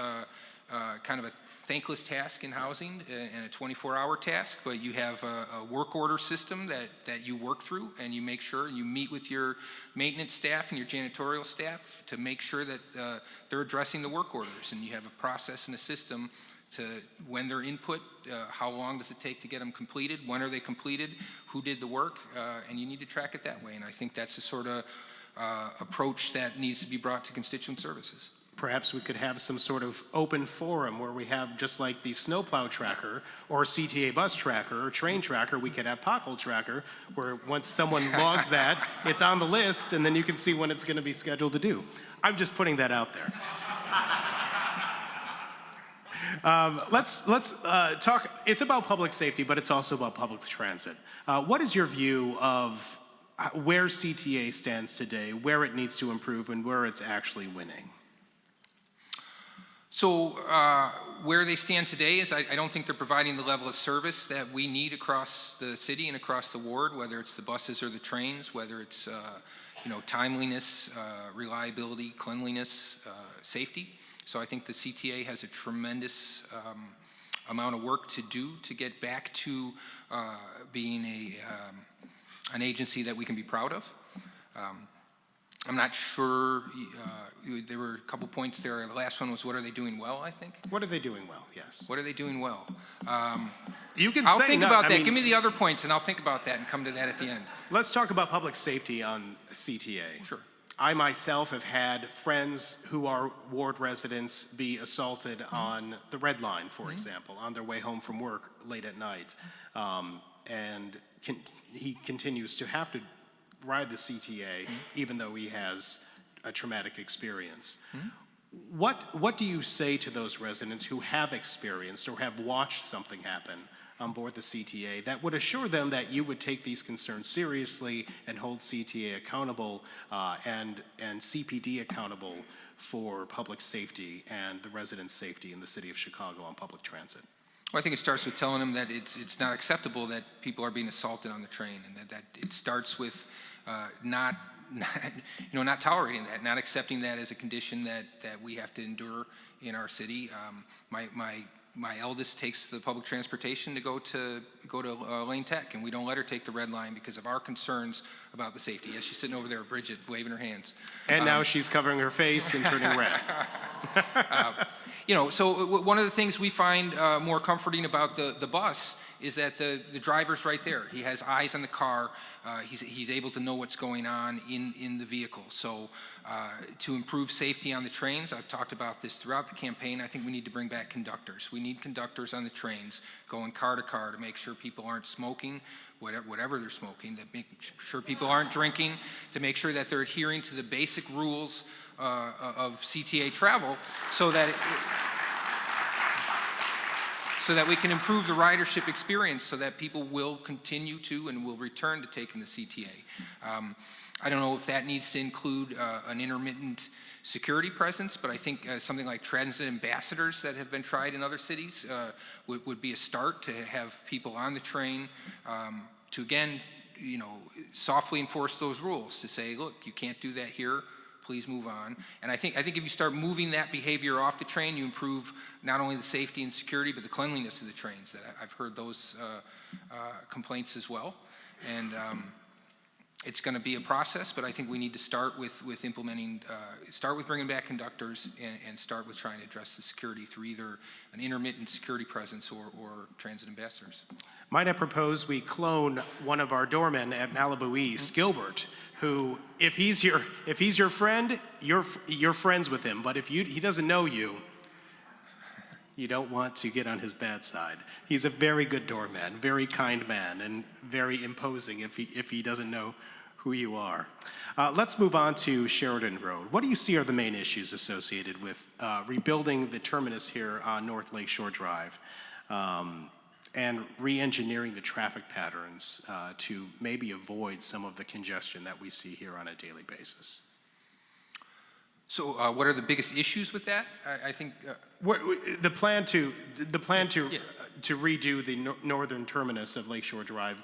kind of a thankless task in housing and a 24-hour task, but you have a work order system that you work through, and you make sure you meet with your maintenance staff and your janitorial staff to make sure that they're addressing the work orders, and you have a process and a system to when they're input, how long does it take to get them completed, when are they completed, who did the work, and you need to track it that way. And I think that's the sort of approach that needs to be brought to constituent services. Perhaps we could have some sort of open forum where we have, just like the snowplow tracker or CTA bus tracker or train tracker, we could have pothole tracker, where once someone logs that, it's on the list, and then you can see when it's going to be scheduled to do. I'm just putting that out there. Let's talk. It's about public safety, but it's also about public transit. What is your view of where CTA stands today, where it needs to improve, and where it's actually winning? So where they stand today is I don't think they're providing the level of service that we need across the city and across the ward, whether it's the buses or the trains, whether it's timeliness, reliability, cleanliness, safety. So I think the CTA has a tremendous amount of work to do to get back to being an agency that we can be proud of. I'm not sure, there were a couple points there. The last one was, what are they doing well, I think? What are they doing well, yes. What are they doing well? You can I'll say think no, about I that. mean, Give me the other points, and I'll think about that and come to that at the end. Let's talk about public safety on CTA. Sure. I myself have had friends who are ward residents be assaulted on the Red Line, for example, on their way home from work late at night. And he continues to have to ride the CTA even though he has a traumatic experience. What do you say to those residents who have experienced or have watched something happen on board the CTA that would assure them that you would take these concerns seriously and hold CTA accountable and CPD accountable for public safety and the resident safety in the city of Chicago on public transit? Well, I think it starts with telling them that it's not acceptable that people are being assaulted on the train, and that it starts with not tolerating that, not accepting that as a condition that we have to endure in our city. My eldest takes the public transportation to go to Lane Tech, and we don't let her take the Red Line because of our concerns about the safety. Yes, she's sitting over there, Bridget, waving her hands. And now she's covering her face and turning red. So one of the things we find more comforting about the bus is that the driver's right there. He has eyes on the car. He's able to know what's going on in the vehicle. So to improve safety on the trains, I've talked about this throughout the campaign, I think we need to bring back conductors. We need conductors on the trains going car to car to make sure people aren't smoking, whatever they're smoking, to make sure people aren't drinking, to make sure that they're adhering to the basic rules of CTA travel so that we can improve the ridership experience so that people will continue to and will return to taking the CTA. I don't know if that needs to include an intermittent security presence, but I think something like transit ambassadors that have been tried in other cities would be a start to have people on the train to, again, softly enforce those rules, to say, look, you can't do that here. Please move on. And I think if you start moving that behavior off the train, you improve not only the safety and security, but the cleanliness of the trains. That I've heard those complaints as well. And It's going to be a process, but I think we need to start with implementing, start with bringing back conductors and start with trying to address the security through either an intermittent security presence or transit ambassadors. Might I propose we clone one of our doormen at Malibu East, Gilbert, who, if he's your friend, you're friends with him. But if he doesn't know you, you don't want to get on his bad side. He's a very good doorman, very kind man, and very imposing if he doesn't know who you are. Let's move on to Sheridan Road. What do you see are the main issues associated with rebuilding the terminus here on North Lakeshore Drive and re-engineering the traffic patterns to maybe avoid some of the congestion that we see here on a daily basis? So what are the biggest issues with that? I think The plan to redo the northern terminus of Lakeshore Drive,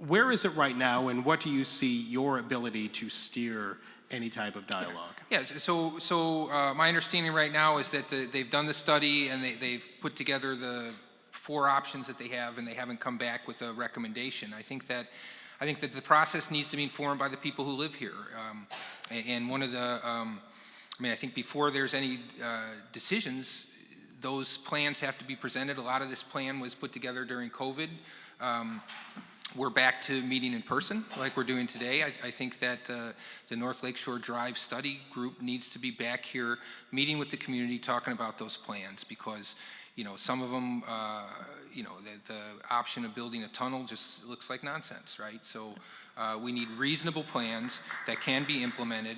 where is it right now, and what do you see your ability to steer any type of dialogue? Yeah, so my understanding right now is that they've done the study and they've put together the 4 options that they have, and they haven't come back with a recommendation. I think that the process needs to be informed by the people who live here. And one of the, I think before there's any decisions, those plans have to be presented. A lot of this plan was put together during COVID. We're back to meeting in person like we're doing today. I think that the North Lakeshore Drive Study Group needs to be back here meeting with the community, talking about those plans, because some of them, the option of building a tunnel just looks like nonsense, right? So we need reasonable plans that can be implemented.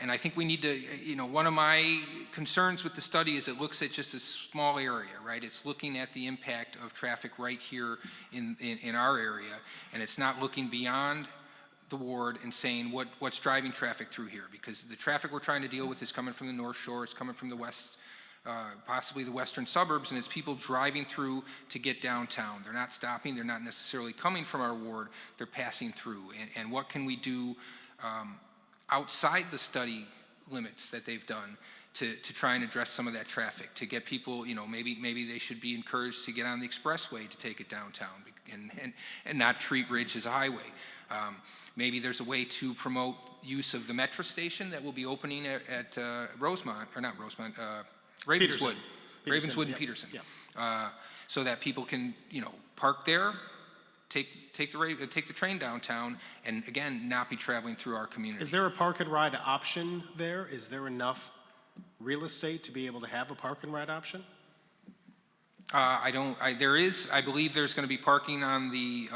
And I think we need to, one of my concerns with the study is it looks at just a small area, right? It's looking at the impact of traffic right here in our area, and it's not looking beyond the ward and saying what's driving traffic through here, because the traffic we're trying to deal with is coming from the North Shore, it's coming from the west, possibly the western suburbs, and it's people driving through to get downtown. They're not stopping, they're not necessarily coming from our ward, they're passing through. And what can we do outside the study limits that they've done to try and address some of that traffic, to get people, maybe they should be encouraged to get on the expressway to take it downtown and not treat Ridge as a highway. Maybe there's a way to promote use of the metro station that will be opening at Rosemont, or not Rosemont, Ravenswood. Ravenswood and Peterson. Yeah. So that people can, park there, take the train downtown, and again, not be traveling through our community. Is there a park and ride option there? Is there enough real estate to be able to have a park and ride option? There is. I believe there's going to be parking on the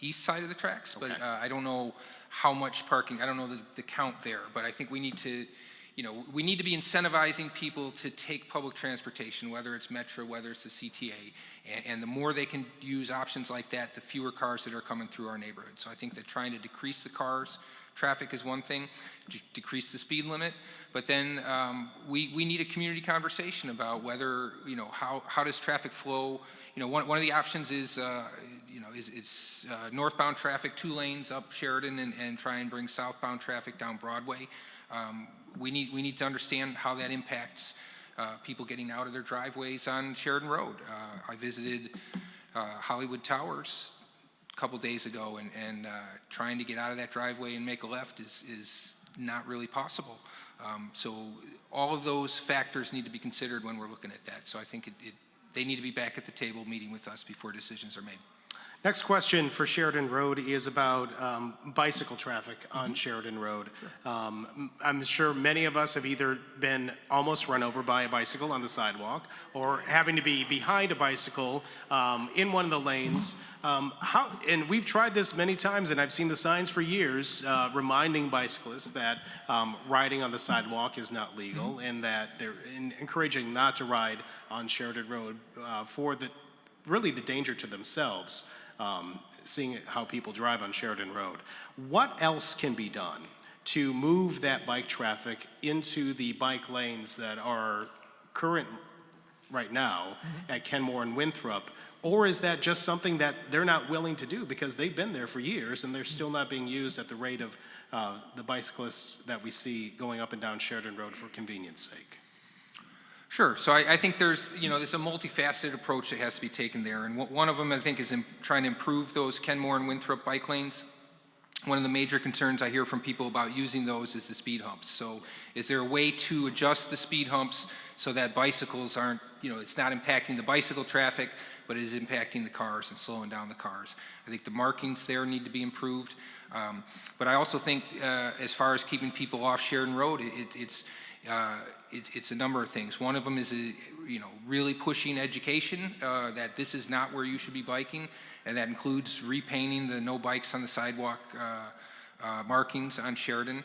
east side of the tracks, but Okay. I don't know how much parking. I don't know the count there, but I think we need to. We need to be incentivizing people to take public transportation, whether it's Metro, whether it's the CTA, and the more they can use options like that, the fewer cars that are coming through our neighborhood. So I think that trying to decrease the traffic is one thing, decrease the speed limit, but then we need a community conversation about whether, how does traffic flow. One of the options is, it's northbound traffic, 2 lanes up Sheridan and try and bring southbound traffic down Broadway. We need to understand how that impacts people getting out of their driveways on Sheridan Road. I visited Hollywood Towers a couple days ago, and trying to get out of that driveway and make a left is not really possible. So all of those factors need to be considered when we're looking at that. So I think they need to be back at the table meeting with us before decisions are made. Next question for Sheridan Road is about bicycle traffic on Sheridan Road. I'm sure many of us have either been almost run over by a bicycle on the sidewalk or having to be behind a bicycle in one of the lanes. And we've tried this many times, and I've seen the signs for years reminding bicyclists that riding on the sidewalk is not legal and that they're encouraging not to ride on Sheridan Road for really the danger to themselves. Seeing how people drive on Sheridan Road. What else can be done to move that bike traffic into the bike lanes that are current right now at Kenmore and Winthrop? Or is that just something that they're not willing to do because they've been there for years and they're still not being used at the rate of the bicyclists that we see going up and down Sheridan Road for convenience sake? Sure. So I think there's a multifaceted approach that has to be taken there. And one of them, I think, is trying to improve those Kenmore and Winthrop bike lanes. One of the major concerns I hear from people about using those is the speed humps. So is there a way to adjust the speed humps so that bicycles aren't, it's not impacting the bicycle traffic, but it is impacting the cars and slowing down the cars? I think the markings there need to be improved. But I also think as far as keeping people off Sheridan Road, it's a number of things. One of them is, really pushing education that this is not where you should be biking, and that includes repainting the no bikes on the sidewalk markings on Sheridan.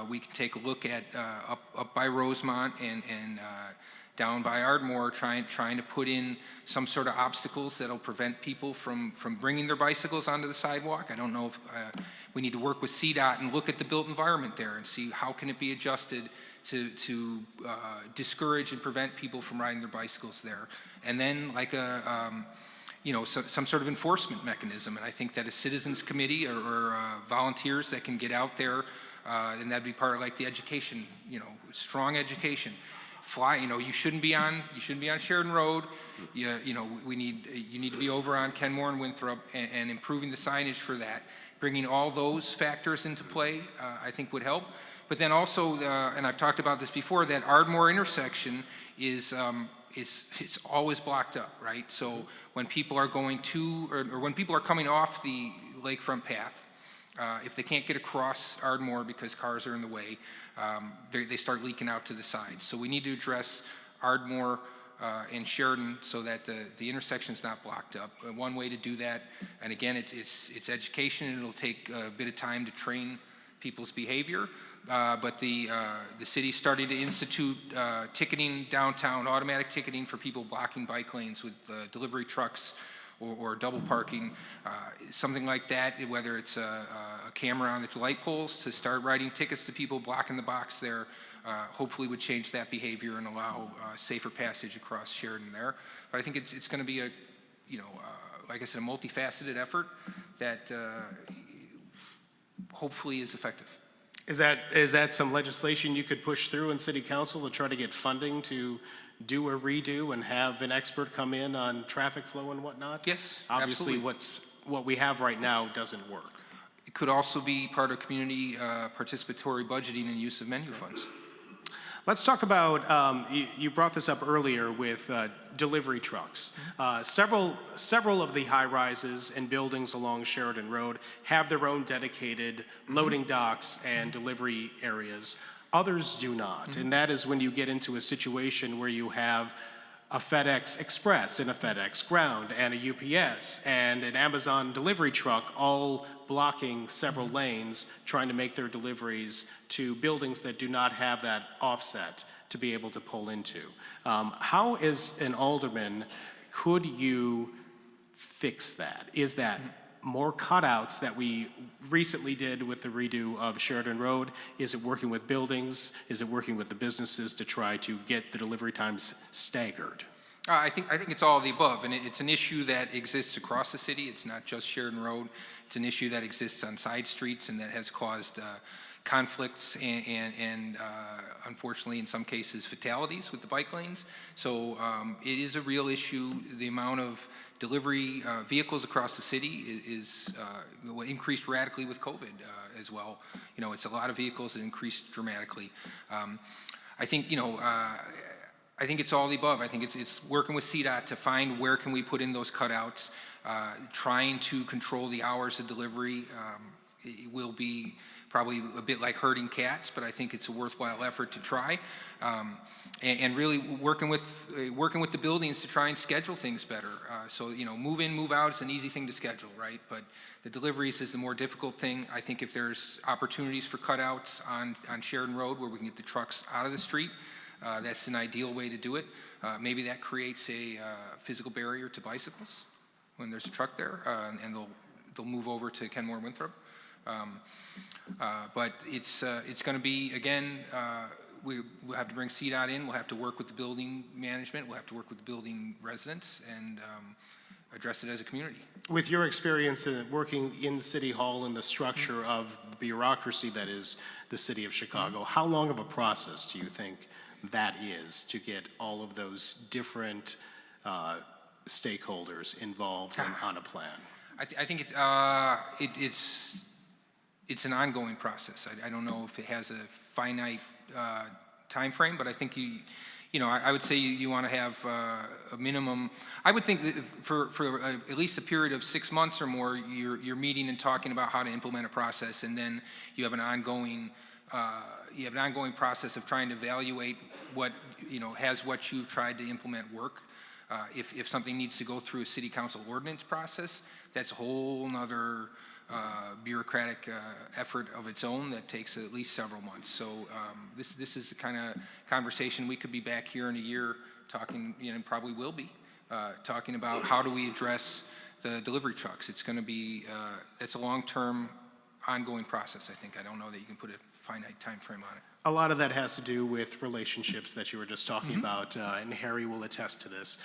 We can take a look at up by Rosemont and down by Ardmore, trying to put in some sort of obstacles that'll prevent people from bringing their bicycles onto the sidewalk. I don't know if we need to work with CDOT and look at the built environment there and see how can it be adjusted to discourage and prevent people from riding their bicycles there. And then some sort of enforcement mechanism. And I think that a citizens committee or volunteers that can get out there, and that'd be part of like the education, strong education. You shouldn't be on Sheridan Road. You need to be over on Kenmore and Winthrop, and improving the signage for that. Bringing all those factors into play, I think would help. But then also, and I've talked about this before, that Ardmore intersection is always blocked up, right? So when people are going to, or when people are coming off the lakefront path, if they can't get across Ardmore because cars are in the way, they start leaking out to the sides. So we need to address Ardmore and Sheridan so that the intersection is not blocked up. One way to do that, and again, it's education, and it'll take a bit of time to train people's behavior. But the city's starting to institute ticketing downtown, automatic ticketing for people blocking bike lanes with delivery trucks or double parking, something like that, whether it's a camera on the light poles to start writing tickets to people blocking the box there, hopefully would change that behavior and allow safer passage across Sheridan there. But I think it's going to be like I said, a multifaceted effort that hopefully is effective. Is that some legislation you could push through in City Council to try to get funding to do a redo and have an expert come in on traffic flow and whatnot? Yes, Obviously, absolutely. what we have right now doesn't work. It could also be part of community participatory budgeting and use of menu funds. Let's talk about, you brought this up earlier with delivery trucks. Several of the high-rises and buildings along Sheridan Road have their own dedicated loading docks and delivery areas. Others do not, and that is when you get into a situation where you have a FedEx Express and a FedEx Ground and a UPS and an Amazon delivery truck all blocking several lanes trying to make their deliveries to buildings that do not have that offset to be able to pull into. How, as an alderman, could you fix that? Is that more cutouts that we recently did with the redo of Sheridan Road? Is it working with buildings? Is it working with the businesses to try to get the delivery times staggered? I think it's all of the above, and it's an issue that exists across the city. It's not just Sheridan Road. It's an issue that exists on side streets and that has caused conflicts and unfortunately, in some cases, fatalities with the bike lanes. So it is a real issue. The amount of delivery vehicles across the city is increased radically with COVID as well. It's a lot of vehicles that increased dramatically. I think it's all the above. I think it's working with CDOT to find where can we put in those cutouts, trying to control the hours of delivery. It will be probably a bit like herding cats, but I think it's a worthwhile effort to try. And really working with the buildings to try and schedule things better. So move in, move out is an easy thing to schedule, right? But the deliveries is the more difficult thing. I think if there's opportunities for cutouts on Sheridan Road where we can get the trucks out of the street, that's an ideal way to do it. Maybe that creates a physical barrier to bicycles when there's a truck there, and they'll move over to Kenmore and Winthrop. But it's going to be, again, we'll have to bring CDOT in. We'll have to work with the building management. We'll have to work with the building residents and address it as a community. With your experience in working in City Hall and the structure of the bureaucracy that is the city of Chicago, how long of a process do you think that is to get all of those different stakeholders involved on a plan? I think it's an ongoing process. I don't know if it has a finite time frame, but I think I would say you want to have a minimum. I would think that for at least a period of 6 months or more, you're meeting and talking about how to implement a process, and then you have an ongoing process of trying to evaluate what has what you've tried to implement work. If something needs to go through a city council ordinance process, that's a whole nother bureaucratic effort of its own that takes at least several months. So this is the kind of conversation we could be back here in a year talking, and probably will be, talking about how do we address the delivery trucks. It's going to be, that's a long-term ongoing process, I think. I don't know that you can put a finite time frame on it. A lot of that has to do with relationships that you were just talking about, and Harry will attest to this.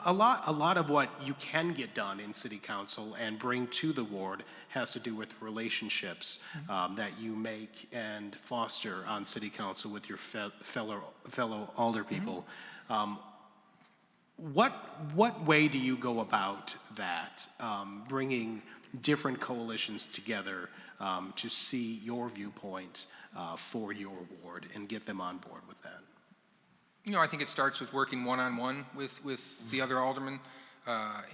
A lot of what you can get done in city council and bring to the ward has to do with relationships that you make and foster on city council with your fellow alder people. What way do you go about that, bringing different coalitions together to see your viewpoint for your ward and get them on board with that? I think it starts with working one-on-one with the other aldermen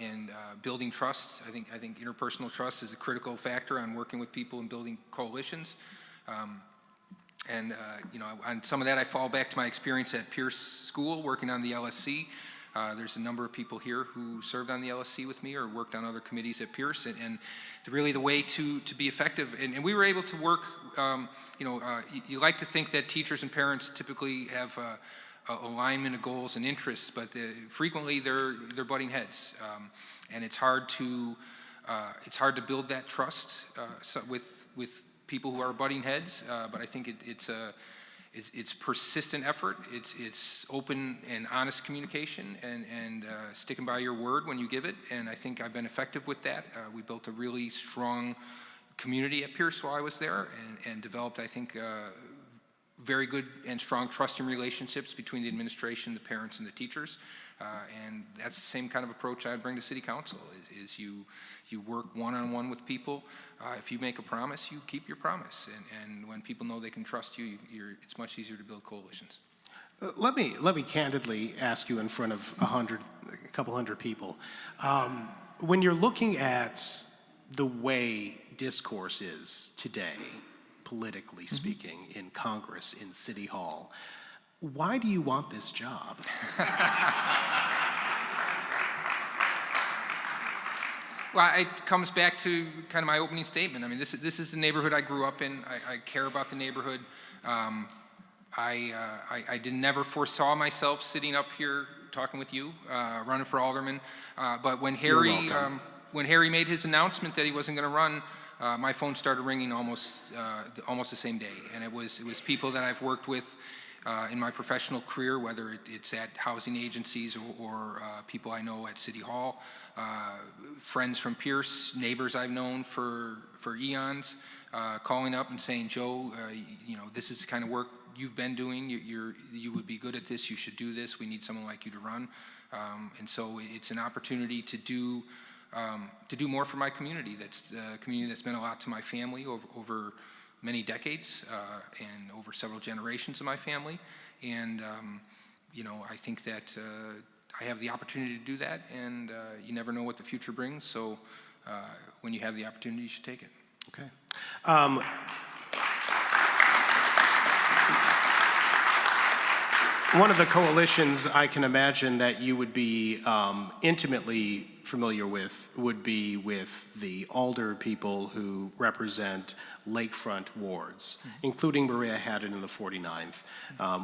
and building trust. I think interpersonal trust is a critical factor on working with people and building coalitions. On some of that, I fall back to my experience at Pierce School working on the LSC. There's a number of people here who served on the LSC with me or worked on other committees at Pierce, and really the way to be effective. And we were able to work, you like to think that teachers and parents typically have alignment of goals and interests, but frequently they're butting heads. And it's hard to build that trust with people who are butting heads, but I think it's persistent effort. It's open and honest communication and sticking by your word when you give it. And I think I've been effective with that. We built a really strong community at Pierce while I was there, and developed, I think, very good and strong trusting relationships between the administration, the parents, and the teachers. And that's the same kind of approach I'd bring to city council. Is you work one-on-one with people. If you make a promise, you keep your promise. And when people know they can trust you, it's much easier to build coalitions. Let me candidly ask you in front of a couple hundred people. When you're looking at the way discourse is today, politically speaking, in Congress, in City Hall, why do you want this job? Well, it comes back to kind of my opening statement. I mean, this is the neighborhood I grew up in. I care about the neighborhood. I never foresaw myself sitting up here talking with you, running for alderman. But when Harry made his announcement that he wasn't going to run, my phone started ringing almost the same day, and it was people that I've worked with in my professional career, whether it's at housing agencies or people I know at City Hall, friends from Pierce, neighbors I've known for eons, calling up and saying, Joe, this is the kind of work you've been doing. You would be good at this. You should do this. We need someone like you to run. And so it's an opportunity to do more for my community. That's a community that's meant a lot to my family over many decades and over several generations of my family. And, I think that I have the opportunity to do that, and you never know what the future brings. So when you have the opportunity, you should take it. Okay. One of the coalitions I can imagine that you would be intimately familiar with would be with the alder people who represent lakefront wards, including Maria Haddon in the 49th.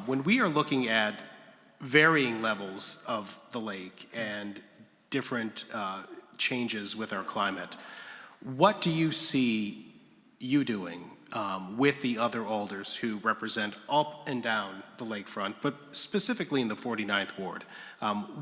When we are looking at varying levels of the lake and different changes with our climate, what do you see you doing with the other alders who represent up and down the lakefront, but specifically in the 49th Ward?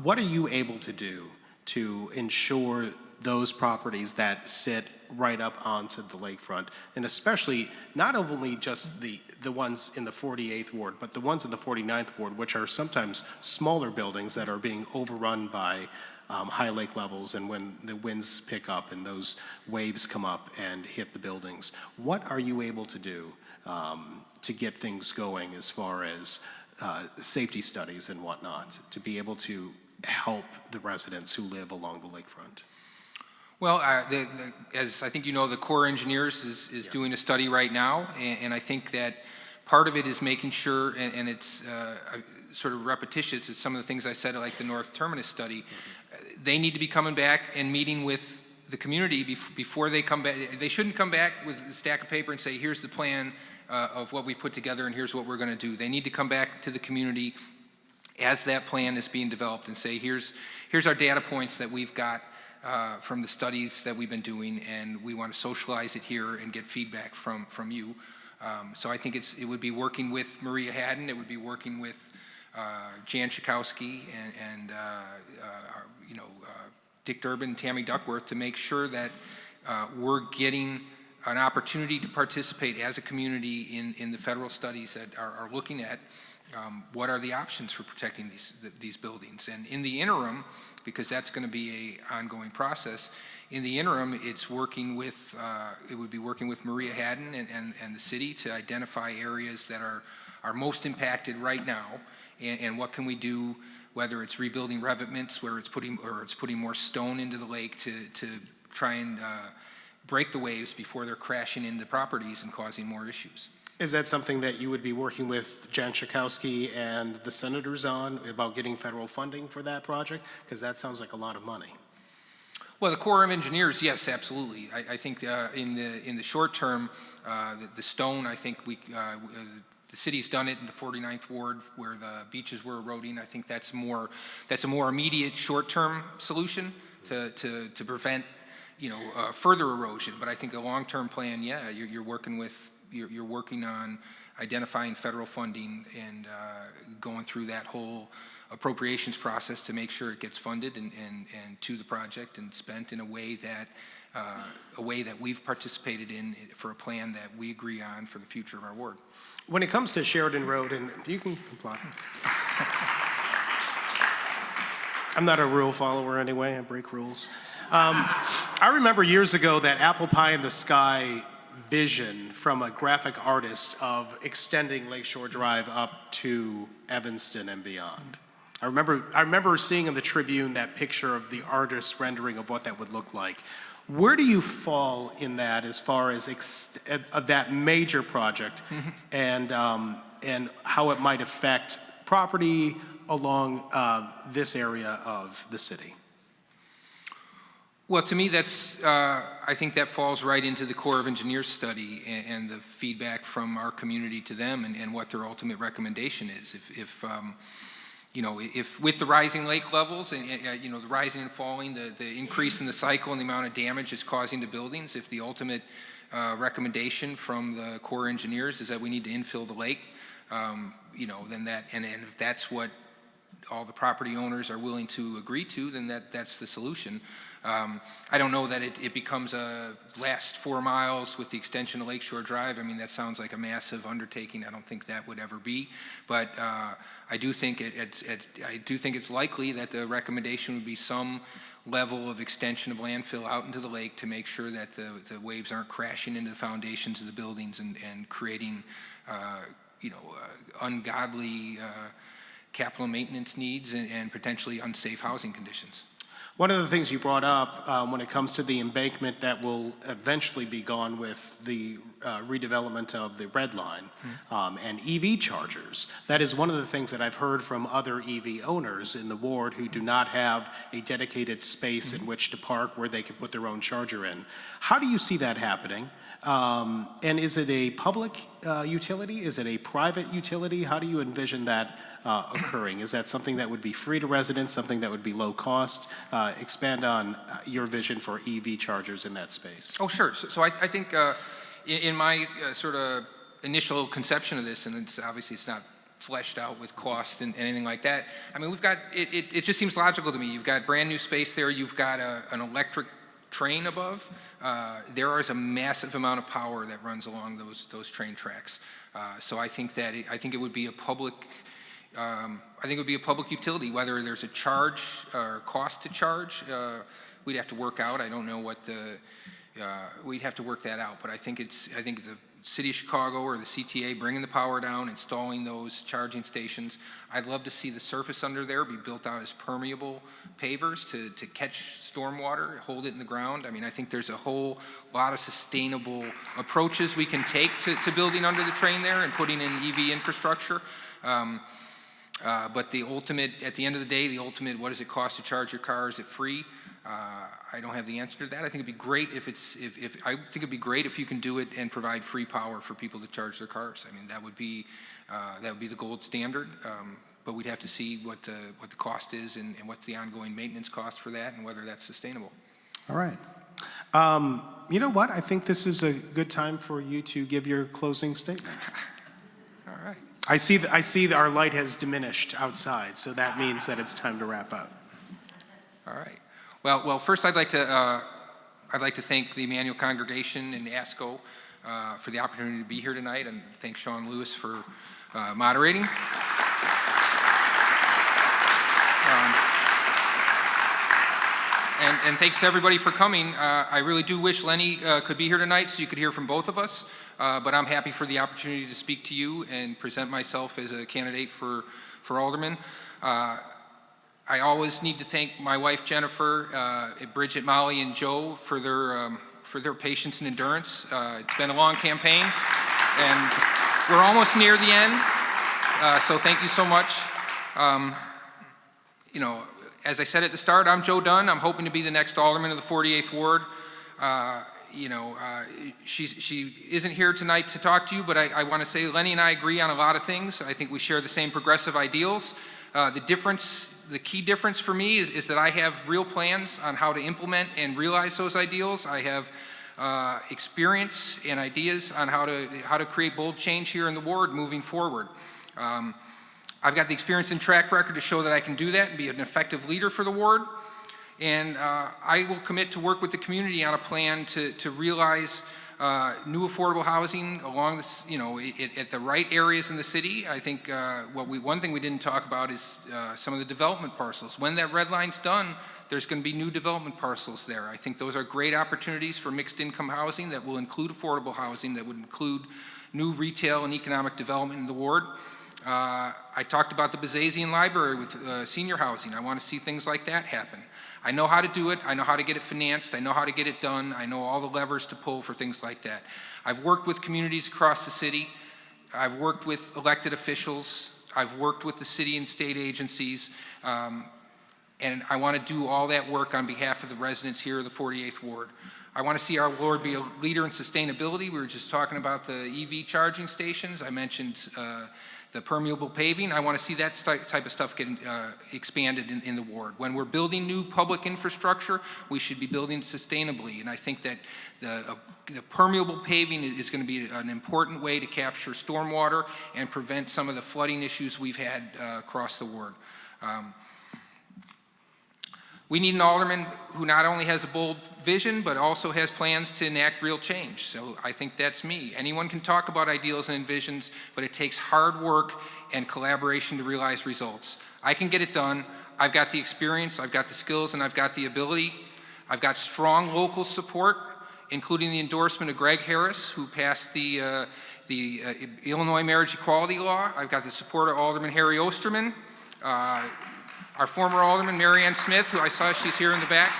What are you able to do to ensure those properties that sit right up onto the lakefront, and especially not only just the ones in the 48th ward, but the ones in the 49th ward, which are sometimes smaller buildings that are being overrun by high lake levels, and when the winds pick up and those waves come up and hit the buildings. What are you able to do to get things going as far as safety studies and whatnot, to be able to help the residents who live along the lakefront? Well, as I think you know, the Corps of Engineers is doing a study right now, and I think that part of it is making sure, and it's sort of repetitious, it's some of the things I said, like the North Terminus study. They need to be coming back and meeting with the community before they come back. They shouldn't come back with a stack of paper and say, here's the plan of what we put together and here's what we're going to do. They need to come back to the community as that plan is being developed and say, here's our data points that we've got from the studies that we've been doing, and we want to socialize it here and get feedback from you. So I think it would be working with Maria Haddon, it would be working with Jan Schakowsky and Dick Durbin and Tammy Duckworth to make sure that we're getting an opportunity to participate as a community in the federal studies that are looking at what are the options for protecting these buildings. And in the interim, because that's going to be an ongoing process, in the interim, it would be working with Maria Haddon and the city to identify areas that are most impacted right now, and what can we do, whether it's rebuilding revetments, where it's putting more stone into the lake to try and break the waves before they're crashing into properties and causing more issues. Is that something that you would be working with Jan Schakowsky and the senators on, about getting federal funding for that project? Because that sounds like a lot of money. Well, the Corps of Engineers, yes, absolutely. I think in the short term, the stone, I think the city's done it in the 49th ward where the beaches were eroding. I think that's a more immediate short-term solution to prevent further erosion. But I think a long-term plan, yeah, you're working on identifying federal funding and going through that whole appropriations process to make sure it gets funded and to the project and spent in a way that we've participated in for a plan that we agree on for the future of our ward. When it comes to Sheridan Road, and you can comply. I'm not a rule follower anyway, I break rules. I remember years ago that apple pie in the sky vision from a graphic artist of extending Lakeshore Drive up to Evanston and beyond. I remember seeing in the Tribune that picture of the artist's rendering of what that would look like. Where do you fall in that as far as of that major project and how it might affect property along this area of the city? Well, to me, I think that falls right into the Corps of Engineers study and the feedback from our community to them and what their ultimate recommendation is. If with the rising lake levels and the rising and falling, the increase in the cycle and the amount of damage it's causing to buildings, if the ultimate recommendation from the Corps of Engineers is that we need to infill the lake, then that, and if that's what all the property owners are willing to agree to, then that's the solution. I don't know that it becomes a last 4 miles with the extension of Lakeshore Drive. I mean, that sounds like a massive undertaking. I don't think that would ever be, but I do think it's likely that the recommendation would be some level of extension of landfill out into the lake to make sure that the waves aren't crashing into the foundations of the buildings and creating ungodly capital maintenance needs and potentially unsafe housing conditions. One of the things you brought up when it comes to the embankment that will eventually be gone with the redevelopment of the Red Line and EV chargers. That is one of the things that I've heard from other EV owners in the ward who do not have a dedicated space in which to park where they can put their own charger in. How do you see that happening? And is it a public utility? Is it a private utility? How do you envision that occurring? Is that something that would be free to residents, something that would be low cost? Expand on your vision for EV chargers in that space. Oh, sure. So I think in my sort of initial conception of this, and it's not fleshed out with cost and anything like that. I mean, we've got, it just seems logical to me. You've got brand new space there. You've got an electric train above, there is a massive amount of power that runs along those train tracks. So I think it would be a public. I think it would be a public utility. Whether there's a charge or cost to charge, we'd have to work out. I don't know what we'd have to work that out. But I think the City of Chicago or the CTA bringing the power down, installing those charging stations. I'd love to see the surface under there be built out as permeable pavers to catch stormwater, hold it in the ground. I mean, I think there's a whole lot of sustainable approaches we can take to building under the train there and putting in EV infrastructure. But the ultimate, at the end of the day, what does it cost to charge your car? Is it free? I don't have the answer to that. I think it'd be great if you can do it and provide free power for people to charge their cars. I mean, that would be the gold standard. But we'd have to see what the cost is and what's the ongoing maintenance cost for that and whether that's sustainable. All right. You know what? I think this is a good time for you to give your closing statement. All right. I see that our light has diminished outside, so that means that it's time to wrap up. All right. Well, first I'd like to thank the Emmanuel congregation and ASCO for the opportunity to be here tonight, and thank Sean Lewis for moderating. And thanks to everybody for coming. I really do wish Leni could be here tonight so you could hear from both of us, but I'm happy for the opportunity to speak to you and present myself as a candidate for alderman. I always need to thank my wife Jennifer, Bridget, Molly, and Joe for their patience and endurance. It's been a long campaign, and we're almost near the end. So thank you so much. As I said at the start, I'm Joe Dunne. I'm hoping to be the next alderman of the 48th Ward. She isn't here tonight to talk to you, but I want to say Leni and I agree on a lot of things. I think we share the same progressive ideals. The key difference for me is that I have real plans on how to implement and realize those ideals. I have experience and ideas on how to create bold change here in the ward moving forward. I've got the experience and track record to show that I can do that and be an effective leader for the ward. And I will commit to work with the community on a plan to realize new affordable housing along this, at the right areas in the city. I think one thing we didn't talk about is some of the development parcels. When that red line's done, there's going to be new development parcels there. I think those are great opportunities for mixed income housing that will include affordable housing, that would include new retail and economic development in the ward. I talked about the Bazazian Library with senior housing. I want to see things like that happen. I know how to do it. I know how to get it financed. I know how to get it done. I know all the levers to pull for things like that. I've worked with communities across the city. I've worked with elected officials. I've worked with the city and state agencies. And I want to do all that work on behalf of the residents here of the 48th Ward. I want to see our ward be a leader in sustainability. We were just talking about the EV charging stations. I mentioned the permeable paving. I want to see that type of stuff get expanded in the ward. When we're building new public infrastructure, we should be building sustainably. And I think that the permeable paving is going to be an important way to capture stormwater and prevent some of the flooding issues we've had across the ward. We need an alderman who not only has a bold vision, but also has plans to enact real change. So I think that's me. Anyone can talk about ideals and visions, but it takes hard work and collaboration to realize results. I can get it done. I've got the experience, I've got the skills, and I've got the ability. I've got strong local support, including the endorsement of Greg Harris, who passed the Illinois marriage equality law. I've got the support of Alderman Harry Osterman, our former alderman, Mary Ann Smith, who I saw, she's here in the back,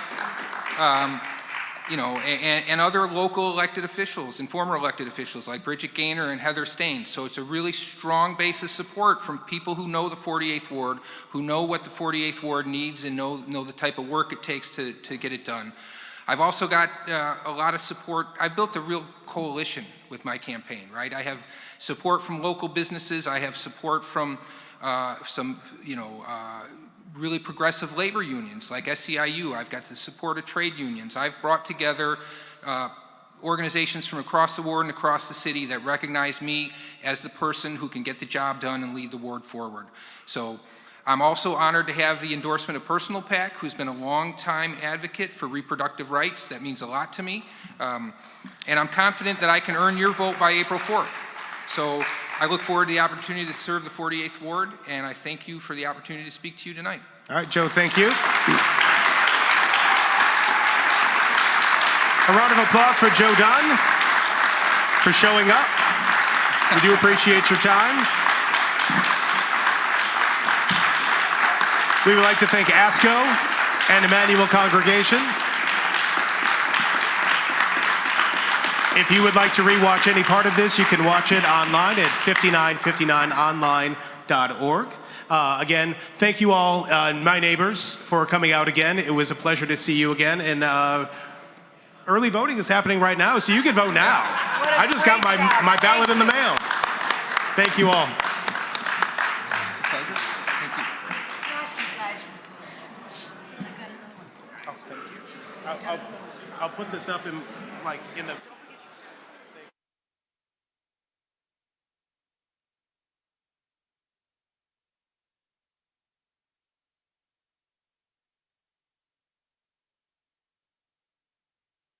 and other local elected officials and former elected officials like Bridget Gaynor and Heather Staines. So it's a really strong base of support from people who know the 48th Ward, who know what the 48th Ward needs and know the type of work it takes to get it done. I've also got a lot of support. I've built a real coalition with my campaign, right? I have support from local businesses. I have support from some, really progressive labor unions like SEIU. I've got the support of trade unions. I've brought together organizations from across the ward and across the city that recognize me as the person who can get the job done and lead the ward forward. So I'm also honored to have the endorsement of Personal PAC, who's been a longtime advocate for reproductive rights. That means a lot to me. And I'm confident that I can earn your vote by April 4th. So I look forward to the opportunity to serve the 48th Ward, and I thank you for the opportunity to speak to you tonight. All right, Joe, thank you. A round of applause for Joe Dunne for showing up. We do appreciate your time. We would like to thank ASCO and Emmanuel Congregation. If you would like to rewatch any part of this, you can watch it online at 5959online.org. Again, thank you all, my neighbors, for coming out again. It was a pleasure to see you again. And early voting is happening right now, so you can vote now. I just got my ballot in the mail. Thank you all. It's a pleasure. Thank you. Oh, thank you. I'll put this up in the